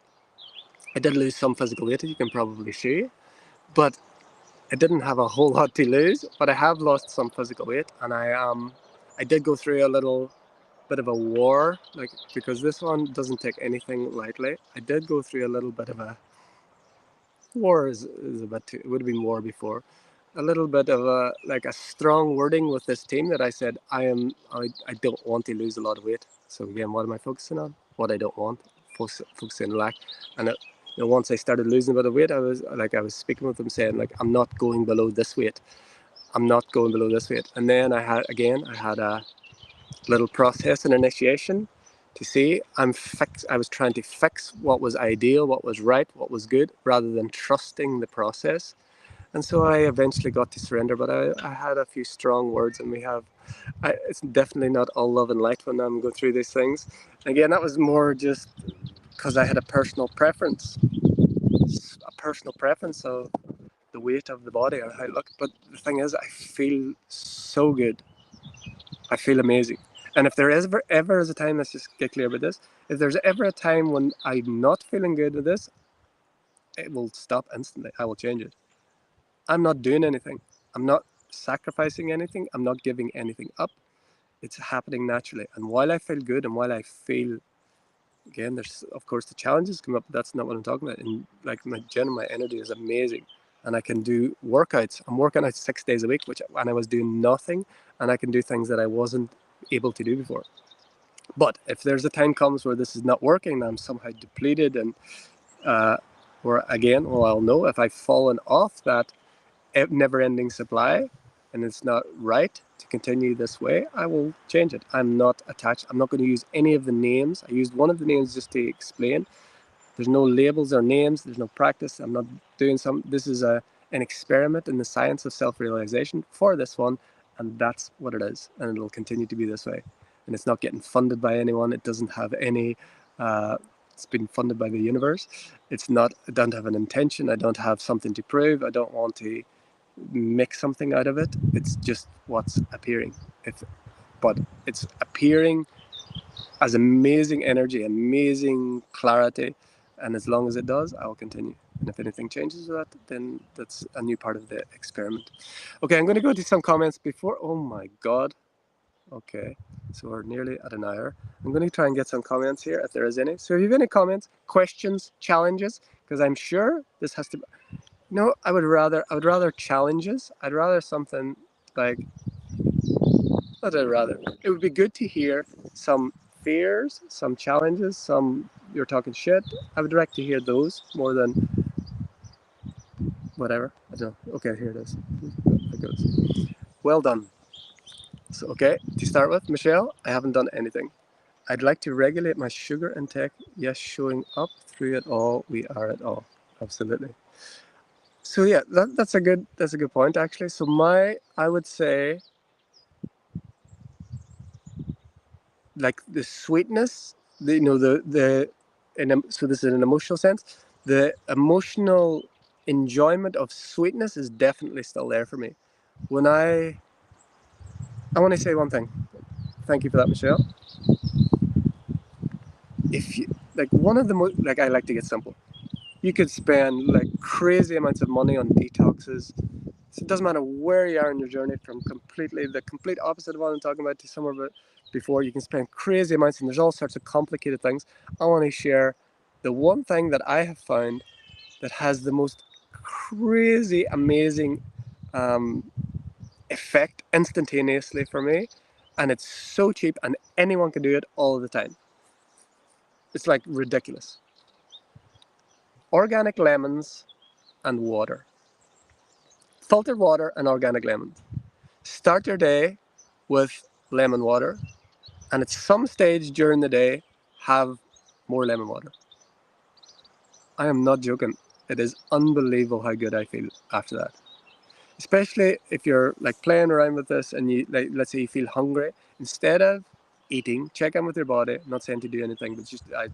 lose some physical weight, as you can probably see, but I didn't have a whole lot to lose. But I have lost some physical weight, and I did go through a little bit of a war, like, because this one doesn't take anything lightly. I did go through a little bit of a war. Is a bit too, it would have been war before, a little bit of a strong wording with this team that I said I don't want to lose a lot of weight. So again, what am I focusing on? What I don't want. Focusing on lack. And once I started losing a bit of weight, I was speaking with them saying like, I'm not going below this weight. I'm not going below this weight. And then I had a little process and initiation to see I was trying to fix what was ideal, what was right, what was good, rather than trusting the process. And so I eventually got to surrender, but I had a few strong words, and it's definitely not all love and light when I'm going through these things. Again, that was more just because I had a personal preference of the weight of the body and how it looked. But the thing is, I feel so good. I feel amazing. And if there is ever is a time, let's just get clear about this. If there's ever a time when I'm not feeling good with this, it will stop instantly. I will change it. I'm not doing anything. I'm not sacrificing anything. I'm not giving anything up. It's happening naturally. And while I feel good and while I feel, again, there's of course the challenges come up, but that's not what I'm talking about. And like my energy is amazing. And I can do workouts. I'm working out 6 days a week, when I was doing nothing, and I can do things that I wasn't able to do before. But if there's a time comes where this is not working, I'm somehow depleted, and or again, well, I'll know if I've fallen off that never-ending supply and it's not right to continue this way, I will change it. I'm not attached. I'm not going to use any of the names. I used one of the names just to explain. There's no labels or names. There's no practice. I'm not doing this is an experiment in the science of self-realization for this one, and that's what it is, and it'll continue to be this way. And it's not getting funded by anyone. It doesn't have any it's been funded by the universe. It's not, I don't have an intention. I don't have something to prove. I don't want to make something out of it. It's just what's appearing. But it's appearing as amazing energy, amazing clarity, and as long as it does, I will continue. And if anything changes with that, then that's a new part of the experiment. Okay, I'm going to go to some comments before. Oh my God. Okay, so we're nearly at an hour. I'm going to try and get some comments here if there is any. So if you have any comments, questions, challenges, because I'm sure this has to be. No, I would rather challenges. I'd rather something like, what I'd rather. It would be good to hear some fears, some challenges, some you're talking shit. I would like to hear those more than whatever. I don't know. Okay, here it is. It goes. Well done. So, okay, to start with, Michelle, I haven't done anything. I'd like to regulate my sugar intake. Yes, showing up through it all. We are it all. Absolutely. So yeah, that's a good point actually. So I would say, like the sweetness, so this is an emotional sense. The emotional enjoyment of sweetness is definitely still there for me. When I want to say one thing. Thank you for that, Michelle. If you like one of the like, I like to get simple. You could spend like crazy amounts of money on detoxes. So it doesn't matter where you are in your journey, from the complete opposite of what I'm talking about to somewhere before. You can spend crazy amounts, and there's all sorts of complicated things. I want to share the one thing that I have found that has the most crazy, amazing effect instantaneously for me, and it's so cheap, and anyone can do it all the time. It's like ridiculous. Organic lemons and water. Filtered water and organic lemons. Start your day with lemon water, and at some stage during the day, have more lemon water. I am not joking. It is unbelievable how good I feel after that. Especially if you're like playing around with this and you, like, let's say you feel hungry, instead of eating, check in with your body. I'm not saying to do anything, but just I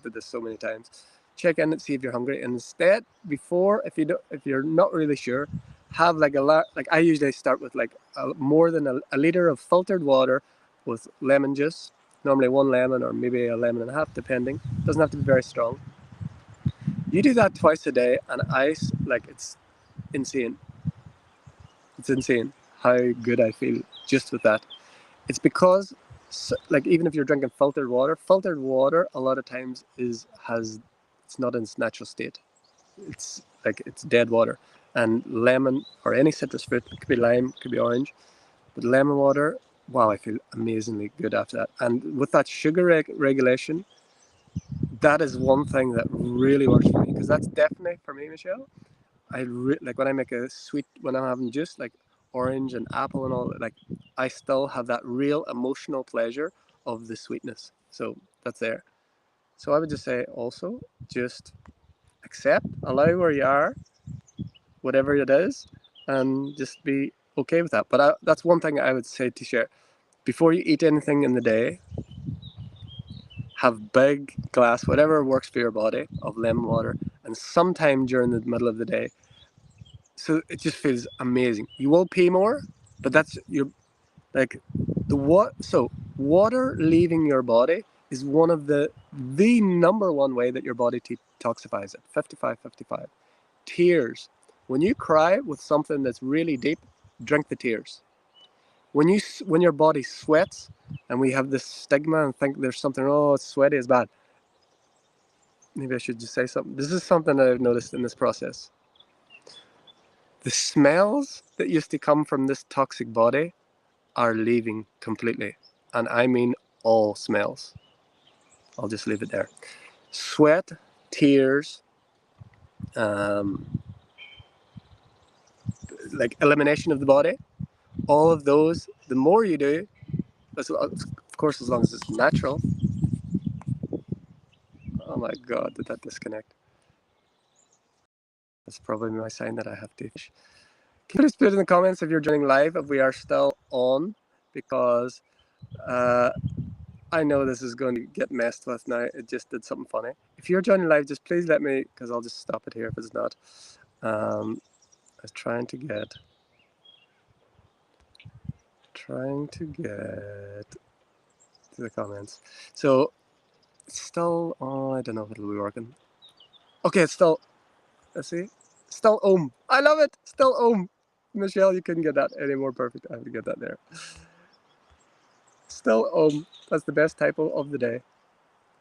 did this so many times. Check in and see if you're hungry. And instead, if you're not really sure, have like a lot. Like I usually start with like more than a liter of filtered water with lemon juice. Normally one lemon or maybe a lemon and a half, depending. Doesn't have to be very strong. You do that twice a day, and ice, like it's insane. It's insane how good I feel just with that. It's because, like, even if you're drinking filtered water a lot of times it's not in its natural state. It's like it's dead water. And lemon, or any citrus fruit, it could be lime, it could be orange, but lemon water, wow, I feel amazingly good after that. And with that sugar regulation, that is one thing that really works for me, because that's definitely for me, Michelle. Like when I make a sweet, when I'm having juice like orange and apple and all, like I still have that real emotional pleasure of the sweetness. So that's there. So I would just say also just accept, allow where you are, whatever it is, and just be okay with that. But that's one thing I would say to share. Before you eat anything in the day, have big glass, whatever works for your body, of lemon water, and sometime during the middle of the day. So it just feels amazing. You will pee more, but that's your, like, so water leaving your body is one of the number one way that your body detoxifies it. 55-55. Tears. When you cry with something that's really deep, drink the tears. When your body sweats, and we have this stigma and think there's something, oh, it's sweaty, it's bad. Maybe I should just say something. This is something that I've noticed in this process. The smells that used to come from this toxic body are leaving completely. And I mean all smells. I'll just leave it there. Sweat, tears, like elimination of the body, all of those, the more you do, of course, as long as it's natural. Oh my God, did that disconnect? That's probably my sign that I have to. Can you please put in the comments if you're joining live, if we are still on, because I know this is going to get messed with now. It just did something funny. If you're joining live, just please let me, because I'll just stop it here if it's not. I was trying to get to the comments. So it's still, oh, I don't know if it'll be working. Okay, it's still, let's see, still ohm. I love it, still ohm. Michelle, you couldn't get that any more perfect. I have to get that there. Still ohm. That's the best typo of the day.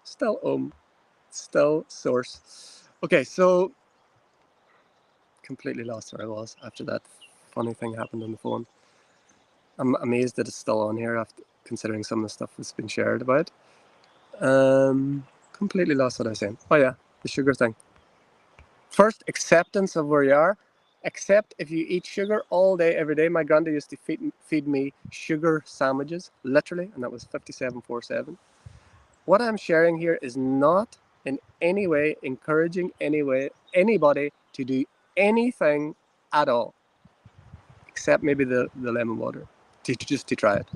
Still ohm. Still source. Okay, so completely lost where I was after that funny thing happened on the phone. I'm amazed that it's still on here after considering some of the stuff that's been shared about. Completely lost what I was saying. Oh yeah, the sugar thing. First, acceptance of where you are. Accept if you eat sugar all day, every day. My granddad used to feed me sugar sandwiches, literally, and that was 5747. What I'm sharing here is not in any way encouraging anybody to do anything at all, except maybe the lemon water, just to try it.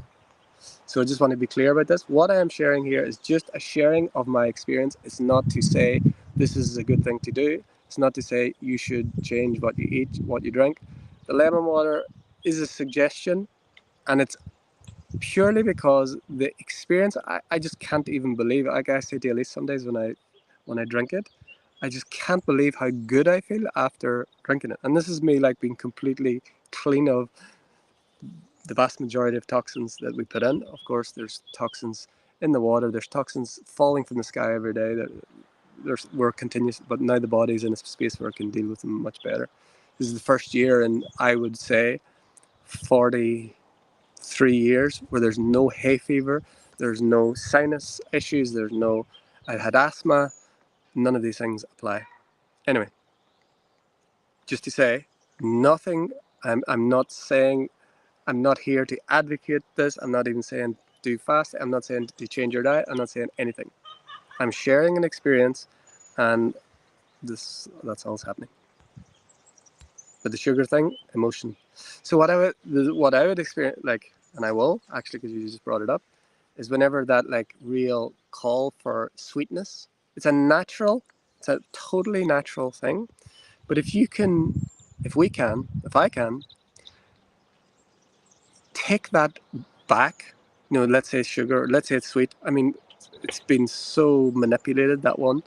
So I just want to be clear about this. What I am sharing here is just a sharing of my experience. It's not to say this is a good thing to do. It's not to say you should change what you eat, what you drink. The lemon water is a suggestion, and it's purely because the experience, I just can't even believe it. Like I say to Elise some days when I drink it, I just can't believe how good I feel after drinking it. And this is me like being completely clean of the vast majority of toxins that we put in. Of course, there's toxins in the water, there's toxins falling from the sky every day. We're continuous, but now the body's in a space where it can deal with them much better. This is the first year in, I would say, 43 years where there's no hay fever, there's no sinus issues, I had asthma, none of these things apply. Anyway, just to say, nothing, I'm not saying, I'm not here to advocate this, I'm not even saying do fast, I'm not saying to change your diet, I'm not saying anything. I'm sharing an experience, and that's all that's happening. But the sugar thing, emotion. So what I would experience, like, and I will actually, because you just brought it up, is whenever that like real call for sweetness, it's a totally natural thing. But if I can take that back, let's say sugar, let's say it's sweet. I mean, it's been so manipulated, that one,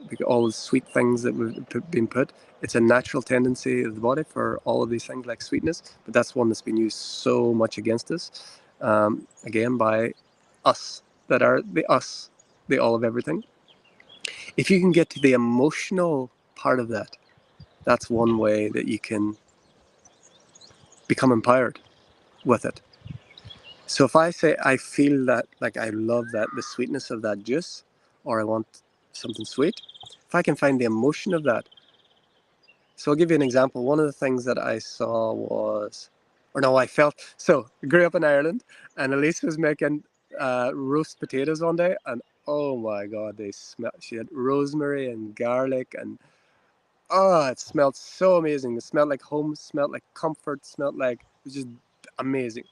because all the sweet things that we've been put. It's a natural tendency of the body for all of these things like sweetness, but that's one that's been used so much against us, again, by us, that are the all of everything. If you can get to the emotional part of that, That's one way that you can become empowered with it. So if I say I feel that, like I love that, the sweetness of that juice, or I want something sweet, if I can find the emotion of that. So I'll give you an example. One of the things that I saw was, or no, I felt, so I grew up in Ireland, and Elise was making roast potatoes one day, and oh my God, they smell, she had rosemary and garlic, and oh, it smelled so amazing. It smelled like home, smelled like comfort, smelled like, it was just amazing.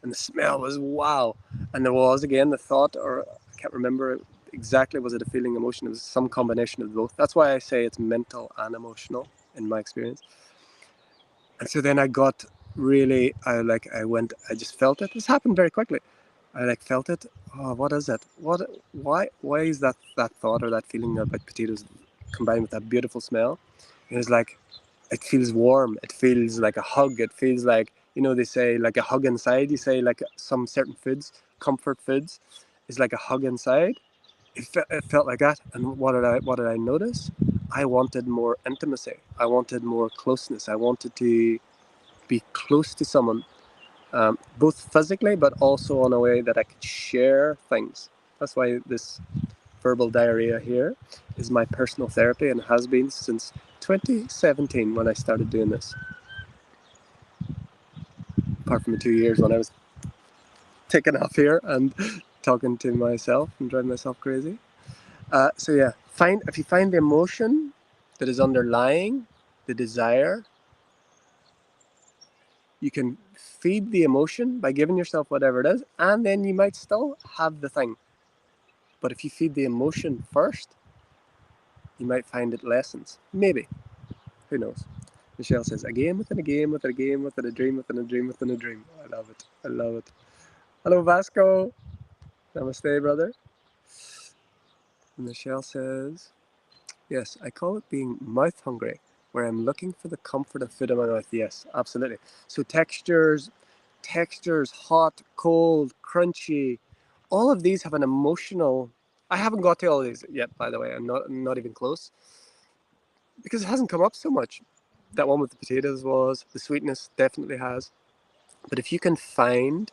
And the smell was wow. And there was, again, the thought, or I can't remember exactly, was it a feeling, emotion? It was some combination of both. That's why I say it's mental and emotional in my experience. And so then I got really, I just felt it. This happened very quickly. I felt it. Oh, what is it? Why is that thought or that feeling about potatoes combined with that beautiful smell? It was like, it feels warm. It feels like a hug. It feels like, they say like a hug inside. You say like some certain foods, comfort foods, is like a hug inside. It felt like that. And what did I notice? I wanted more intimacy. I wanted more closeness. I wanted to be close to someone, both physically, but also in a way that I could share things. That's why this verbal diarrhea here is my personal therapy, and has been since 2017 when I started doing this. Apart from the 2 years when I was taking off here and talking to myself and driving myself crazy. So yeah, if you find the emotion that is underlying the desire, you can feed the emotion by giving yourself whatever it is, and then you might still have the thing. But if you feed the emotion first, you might find it lessens. Maybe. Who knows? Michelle says, a game within a game within a game within a dream within a dream within a dream. I love it. I love it. Hello, Vasco. Namaste, brother. Michelle says, yes, I call it being mouth hungry, where I'm looking for the comfort of food in my mouth. Yes, absolutely. So textures, hot, cold, crunchy, all of these have an emotional. I haven't got to all of these yet, by the way. I'm not even close, because it hasn't come up so much. That one with the potatoes was, the sweetness definitely has. But if you can find,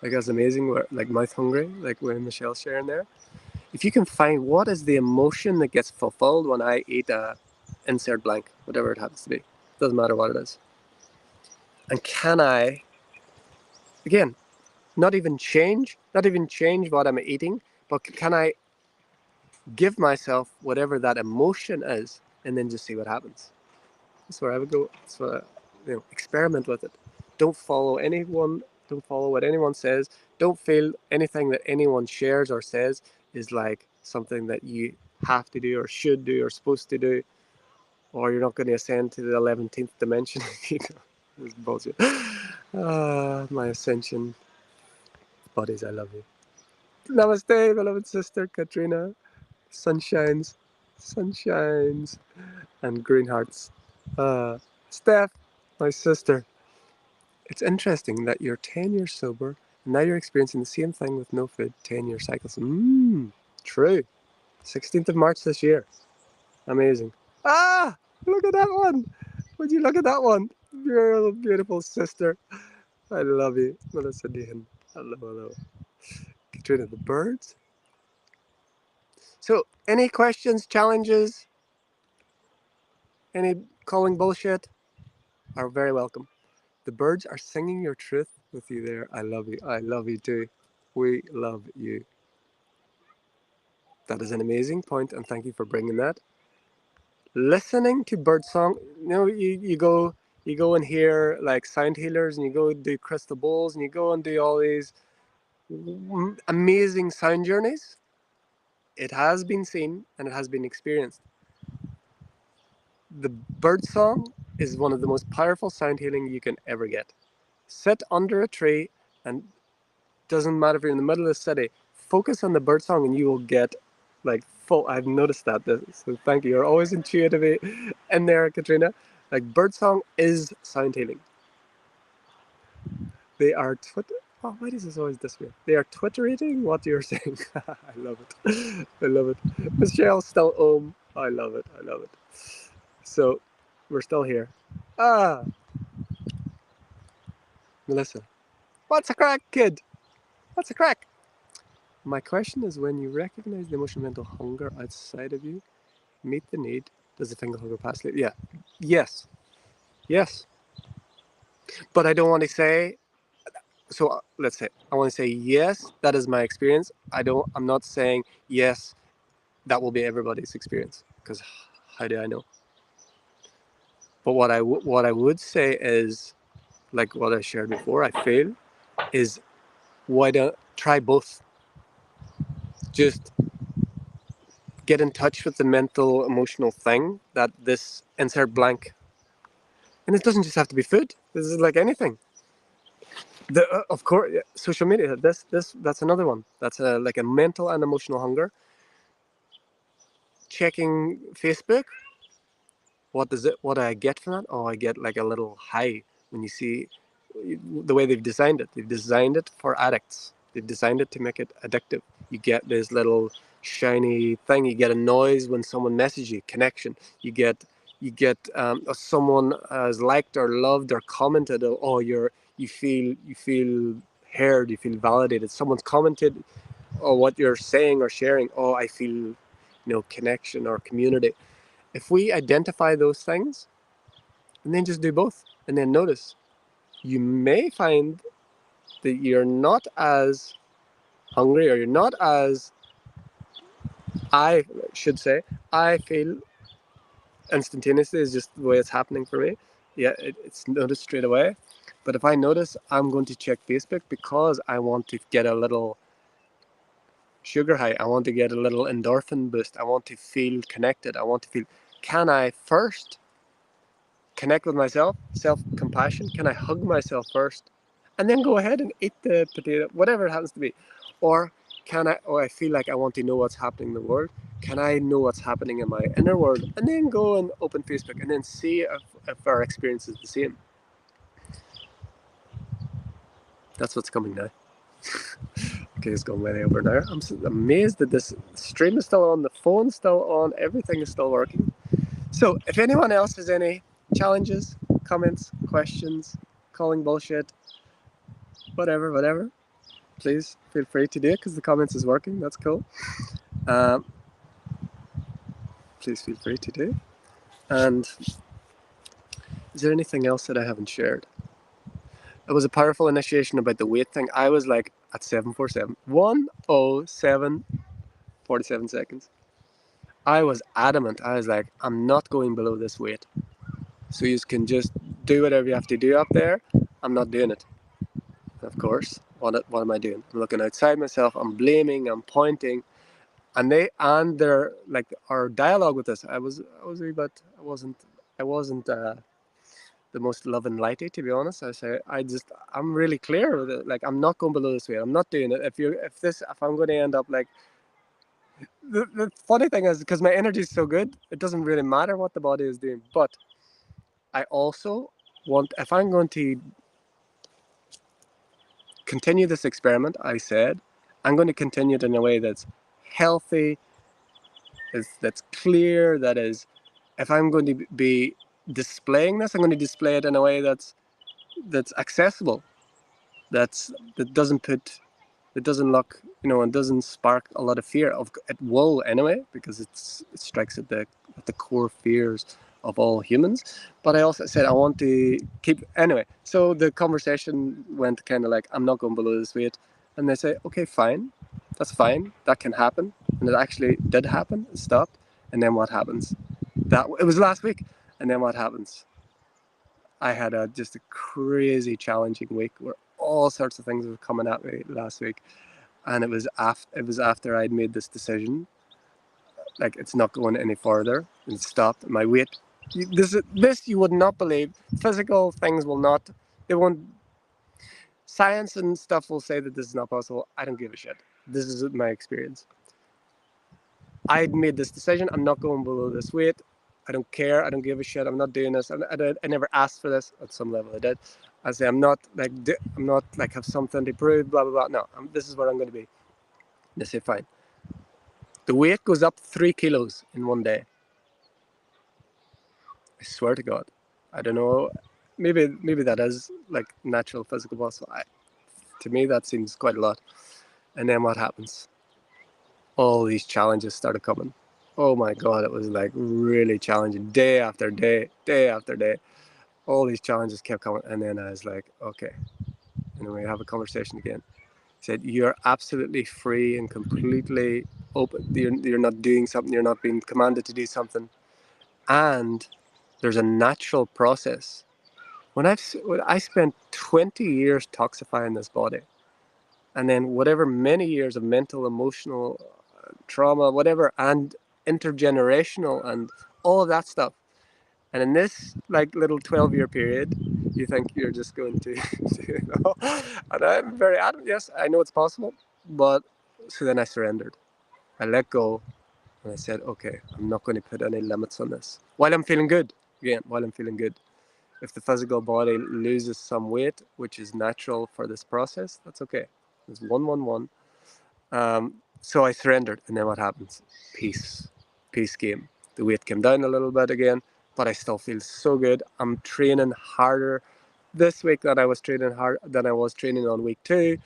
like that's amazing, where, like mouth hungry, like when Michelle's sharing there, if you can find what is the emotion that gets fulfilled when I eat a insert blank, whatever it happens to be, doesn't matter what it is. And can I, again, not even change what I'm eating, but can I give myself whatever that emotion is, and then just see what happens? That's where I would go. That's what experiment with it. Don't follow anyone. Don't follow what anyone says. Don't feel anything that anyone shares or says is like something that you have to do or should do or supposed to do, or you're not going to ascend to the 11th dimension. This bullshit. My ascension buddies, I love you. Namaste, beloved sister Katrina. Sunshines, and green hearts. Steph, my sister. It's interesting that you're 10 years sober, and now you're experiencing the same thing with no food, 10-year cycles. True. 16th of March this year. Amazing. Ah, look at that one. Would you look at that one? Beautiful, beautiful sister. I love you. Melissa Dehan. Hello, hello. Katrina, the birds. So, any questions, challenges, any calling bullshit are very welcome. The birds are singing your truth with you there. I love you. I love you too. We love you. That is an amazing point, and thank you for bringing that. Listening to birdsong, you go and hear like sound healers, and you go do crystal bowls, and you go and do all these amazing sound journeys. It has been seen and it has been experienced. The birdsong is one of the most powerful sound healing you can ever get. Sit under a tree, and doesn't matter if you're in the middle of the city, focus on the birdsong and you will get like full. I've noticed that. So thank you. You're always intuitive in there, Katrina. Like birdsong is sound healing. They are Oh, why does this always disappear? They are twitterating what you're saying. I love it. I love it. Michelle still I love it. I love it. So we're still here. Ah, Melissa. What's a crack, kid? What's a crack? My question is, when you recognize the emotional mental hunger outside of you, meet the need, does the physical hunger pass later? Yeah. Yes. Yes. But I don't want to say, so let's say, I want to say, yes, that is my experience. I'm not saying, yes, that will be everybody's experience, because how do I know? But what I would say is, like what I shared before, I feel, is why don't try both? Just get in touch with the mental, emotional thing that this insert blank. And it doesn't just have to be food. This is like anything. Of course, social media. That's another one. That's like a mental and emotional hunger. Checking Facebook. What does it? What do I get from that? Oh, I get like a little high when you see the way they've designed it. They've designed it for addicts. They've designed it to make it addictive. You get this little shiny thing. You get a noise when someone messages you. Connection. You get someone has liked or loved or commented. Oh, you feel heard. You feel validated. Someone's commented on what you're saying or sharing. Oh, I feel, connection or community. If we identify those things and then just do both and then notice, you may find that you're not as hungry, or you're not as, I should say, I feel instantaneously is just the way it's happening for me. Yeah, it's noticed straight away. But if I notice, I'm going to check Facebook because I want to get a little sugar high. I want to get a little endorphin boost. I want to feel connected. I want to feel, can I first connect with myself, self-compassion? Can I hug myself first and then go ahead and eat the potato, whatever it happens to be? Or I feel like I want to know what's happening in the world. Can I know what's happening in my inner world and then go and open Facebook and then see if our experience is the same? That's what's coming now. Okay, it's gone way over now. I'm amazed that this stream is still on, the phone's still on, everything is still working. So if anyone else has any challenges, comments, questions, calling bullshit, whatever, please feel free to do it because the comments is working. That's cool. Um, please feel free to do. And is there anything else that I haven't shared? It was a powerful initiation about the weight thing. I was like at 747, 107, 47 seconds. I was adamant. I was like, I'm not going below this weight. So you can just do whatever you have to do up there. I'm not doing it. Of course, what am I doing? I'm looking outside myself. I'm blaming. I'm pointing, and they're like, our dialogue with us. I was a wee bit. I wasn't the most love and lighty, to be honest. I'm really clear with it. Like, I'm not going below this weight. I'm not doing it. If I'm going to end up like, the funny thing is, because my energy is so good, it doesn't really matter what the body is doing. But I also want, if I'm going to continue this experiment, I said, I'm going to continue it in a way that's healthy, that's clear, that is, if I'm going to be displaying this, I'm going to display it in a way that's accessible, that doesn't look, and doesn't spark a lot of fear. It will anyway, because it strikes at the core fears of all humans. But I also said I want to keep anyway. So the conversation went kind of like, I'm not going below this weight, and they say, okay, fine, that's fine, that can happen, and it actually did happen. It stopped, and then what happens? That it was last week, and then what happens? I had just a crazy challenging week where all sorts of things were coming at me last week, and it was after I'd made this decision, like, it's not going any further, and stopped. My weight, this you would not believe. Physical things will not. They won't. Science and stuff will say that this is not possible. I don't give a shit. This is my experience. I'd made this decision. I'm not going below this weight. I don't care. I don't give a shit. I'm not doing this. I never asked for this. At some level, I did. I say I'm not like have something to prove. Blah blah blah. No, this is where I'm going to be. They say fine. The weight goes up 3 kilos in one day. I swear to God. I don't know. Maybe that is like natural physical muscle. To me, that seems quite a lot. And then what happens? All these challenges started coming. Oh my God, it was like really challenging day after day, day after day. All these challenges kept coming. And then I was like, okay. And then we have a conversation again. He said, you're absolutely free and completely open. You're not doing something, you're not being commanded to do something. And there's a natural process. When I spent 20 years toxifying this body, and then whatever many years of mental, emotional trauma, whatever, and intergenerational and all of that stuff. And in this like little 12-year period, you think you're just going to, and I'm very adamant, yes, I know it's possible, but so then I surrendered. I let go and I said, okay, I'm not going to put any limits on this. While I'm feeling good, again, while I'm feeling good. If the physical body loses some weight, which is natural for this process, that's okay. It's 111. So I surrendered, and then what happens? Peace. Peace came. The weight came down a little bit again, but I still feel so good. I'm training harder this week than I was training on week 2.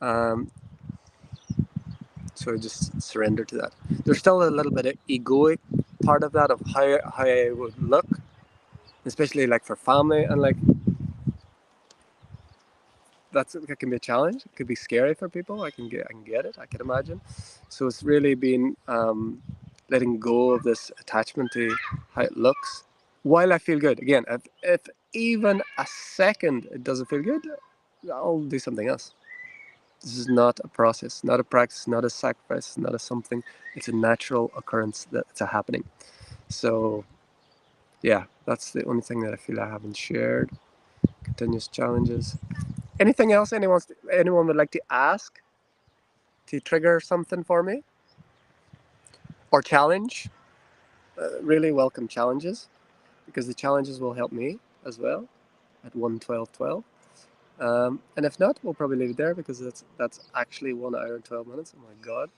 Um, so I just surrendered to that. There's still a little bit of egoic part of that, of how I would look, especially like for family, and like that can be a challenge. It could be scary for people. I can get it. I can imagine. So it's really been letting go of this attachment to how it looks. While I feel good, again, if even a second it doesn't feel good, I'll do something else. This is not a process, not a practice, not a sacrifice, not a something. It's a natural occurrence that it's a happening. So yeah, that's the only thing that I feel I haven't shared. Continuous challenges. Anything else anyone would like to ask to trigger something for me? Or challenge? Really welcome challenges, because the challenges will help me as well at 1:12:12. And if not, we'll probably leave it there, because that's actually 1 hour and 12 minutes. Oh my God.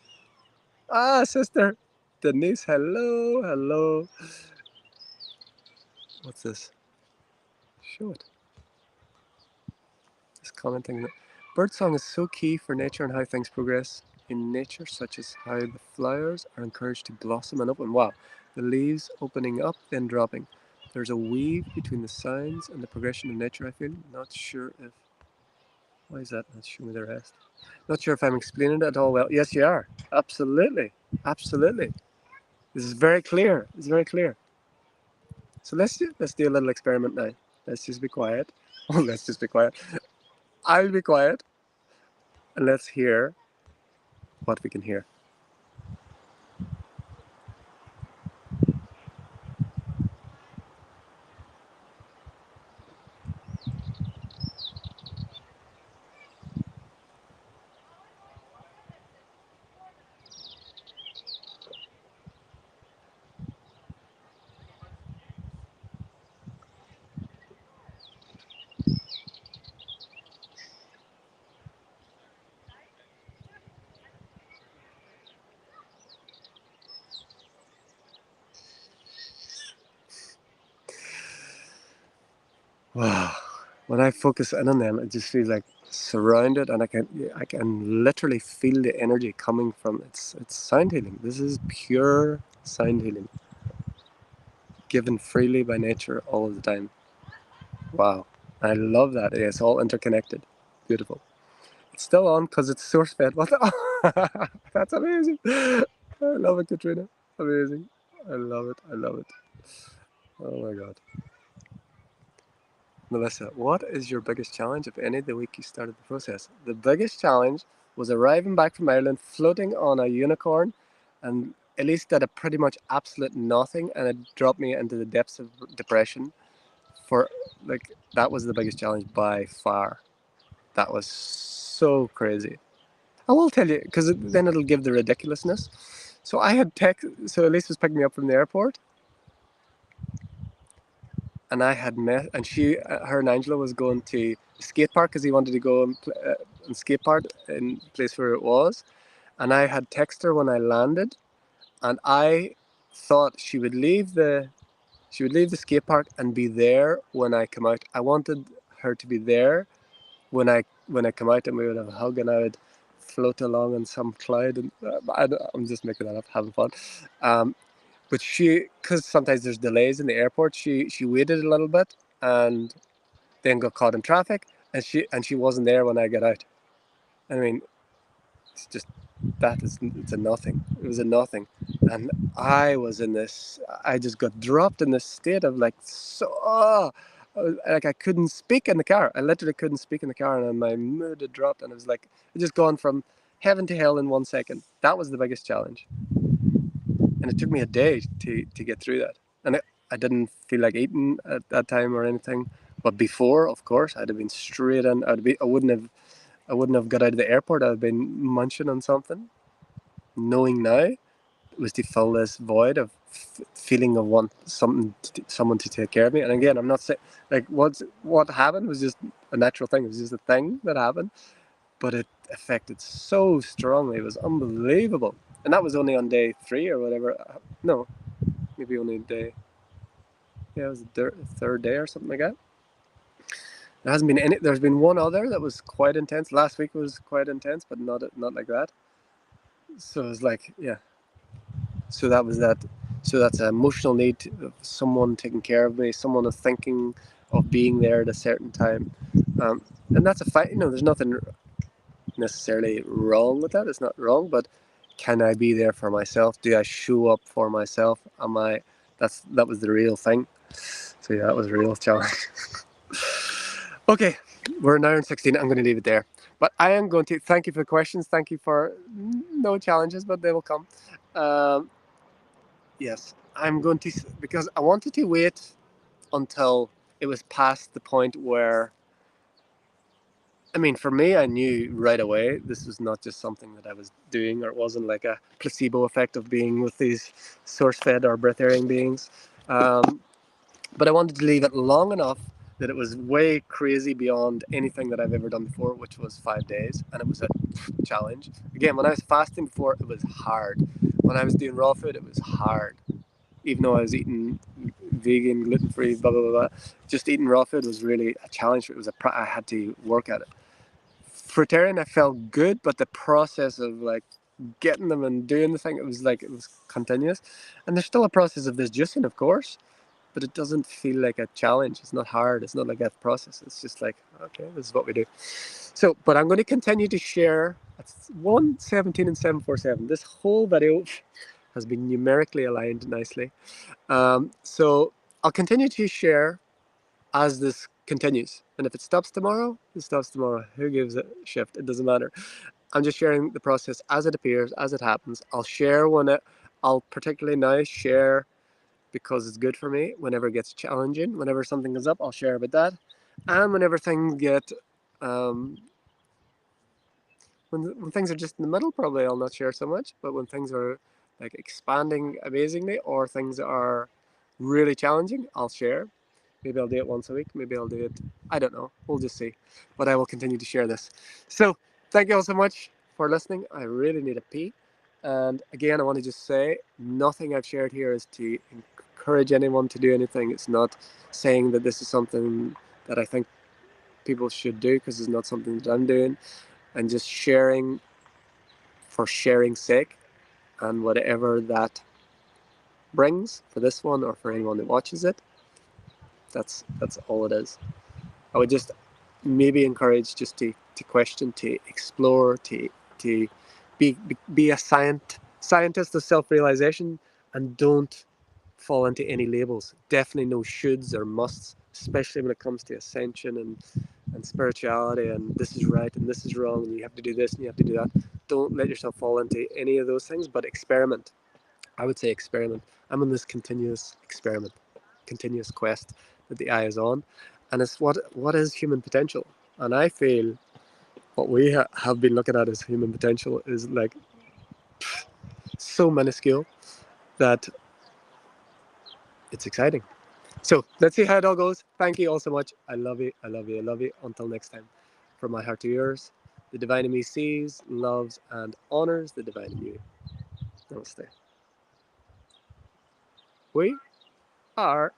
Ah, sister Denise, hello, hello. What's this? Show it. Just commenting that birdsong is so key for nature and how things progress in nature, such as how the flowers are encouraged to blossom and open. Wow, the leaves opening up, then dropping. There's a weave between the sounds and the progression of nature, I feel. Not sure if. Why is that not showing me the rest? Not sure if I'm explaining it at all well. Yes, you are. Absolutely. Absolutely. This is very clear. It's very clear. So let's do a little experiment now. Let's just be quiet. Oh, let's just be quiet. I'll be quiet, and let's hear what we can hear. Wow. When I focus in on them, it just feels like surrounded, and I can literally feel the energy coming from it's sound healing. This is pure sound healing, given freely by nature all of the time. Wow. I love that. It's all interconnected. Beautiful. It's still on because it's source fed. What the? That's amazing. I love it, Katrina. Amazing. I love it. I love it. Oh my God. Melissa, what is your biggest challenge, if any, the week you started the process? The biggest challenge was arriving back from Ireland, floating on a unicorn, and Elise did a pretty much absolute nothing, and it dropped me into the depths of depression. For like, that was the biggest challenge by far. That was so crazy. I will tell you, because then it'll give the ridiculousness. So I had so Elise was picking me up from the airport, and I had met, and her and Angela was going to the skate park because he wanted to go and skate park in the place where it was. And I had texted her when I landed, and I thought she would leave the She would leave the skate park and be there when I come out. I wanted her to be there when I come out, and we would have a hug, and I would float along in some cloud. And I'm just making that up, having fun. But because sometimes there's delays in the airport, she waited a little bit and then got caught in traffic, and she wasn't there when I got out. I mean, it's just it's a nothing. It was a nothing, and I was in this. I just got dropped in this state of like like I couldn't speak in the car. I literally couldn't speak in the car, and my mood had dropped, and it was like it just gone from heaven to hell in 1 second. That was the biggest challenge, and it took me a day to get through that. And I didn't feel like eating at that time or anything. But before, of course, I'd have been straight in. I wouldn't have got out of the airport. I'd have been munching on something. Knowing now was to fill this void of feeling of someone to take care of me. And again, I'm not saying like what happened was just a natural thing. It was just a thing that happened, but it affected so strongly. It was unbelievable, and that was only on day 3 or whatever. No, maybe only day. Yeah, it was the third day or something like that. There hasn't been any. There's been one other that was quite intense. Last week was quite intense, but not like that. So it was like, yeah. So that was that. So that's an emotional need of someone taking care of me, someone thinking of being there at a certain time, and that's a fight. There's nothing necessarily wrong with that. It's not wrong, but can I be there for myself? Do I show up for myself? Am I? That was the real thing. So yeah, that was a real challenge. Okay, we're an hour and 16. I'm going to leave it there. But I am going to thank you for the questions. Thank you for no challenges, but they will come. Um, yes, I'm going to, because I wanted to wait until it was past the point where, I mean, for me, I knew right away this was not just something that I was doing, or it wasn't like a placebo effect of being with these source fed or breatharian beings. Um, But I wanted to leave it long enough that it was way crazy beyond anything that I've ever done before, which was 5 days. And it was a challenge. Again, when I was fasting before, it was hard. When I was doing raw food, it was hard. Even though I was eating vegan, gluten-free, blah, blah, blah, blah. Just eating raw food was really a challenge. I had to work at it. Fruitarian, I felt good, but the process of like getting them and doing the thing, it was continuous. And there's still a process of this juicing, of course, but it doesn't feel like a challenge. It's not hard. It's not like a process. It's just like, okay, this is what we do. So, but I'm going to continue to share at 117 and 747. This whole video has been numerically aligned nicely. So I'll continue to share as this continues. And if it stops tomorrow, it stops tomorrow. Who gives a shift? It doesn't matter. I'm just sharing the process as it appears, as it happens. I'll particularly now share because it's good for me. Whenever it gets challenging, whenever something comes up, I'll share about that. And whenever things get, um, when things are just in the middle, probably I'll not share so much. But when things are like expanding amazingly, or things are really challenging, I'll share. Maybe I'll do it once a week. Maybe I'll do it. I don't know. We'll just see. But I will continue to share this. So thank you all so much for listening. I really need a pee. And again, I want to just say nothing I've shared here is to encourage anyone to do anything. It's not saying that this is something that I think people should do, because it's not something that I'm doing. And just sharing for sharing's sake, and whatever that brings for this one or for anyone that watches it, that's all it is. I would just maybe encourage just to question, to explore, to be a scientist of self-realization, and don't fall into any labels. Definitely no shoulds or musts, especially when it comes to ascension and spirituality, and this is right and this is wrong, and you have to do this and you have to do that. Don't let yourself fall into any of those things, but experiment. I would say experiment. I'm on this continuous experiment, continuous quest that the eye is on, and it's what is human potential. And I feel what we have been looking at as human potential is like so minuscule that it's exciting. So let's see how it all goes. Thank you all so much. I love you. I love you. I love you. Until next time, from my heart to yours, the divine in me sees, loves, and honors the divine in you. Namaste. We are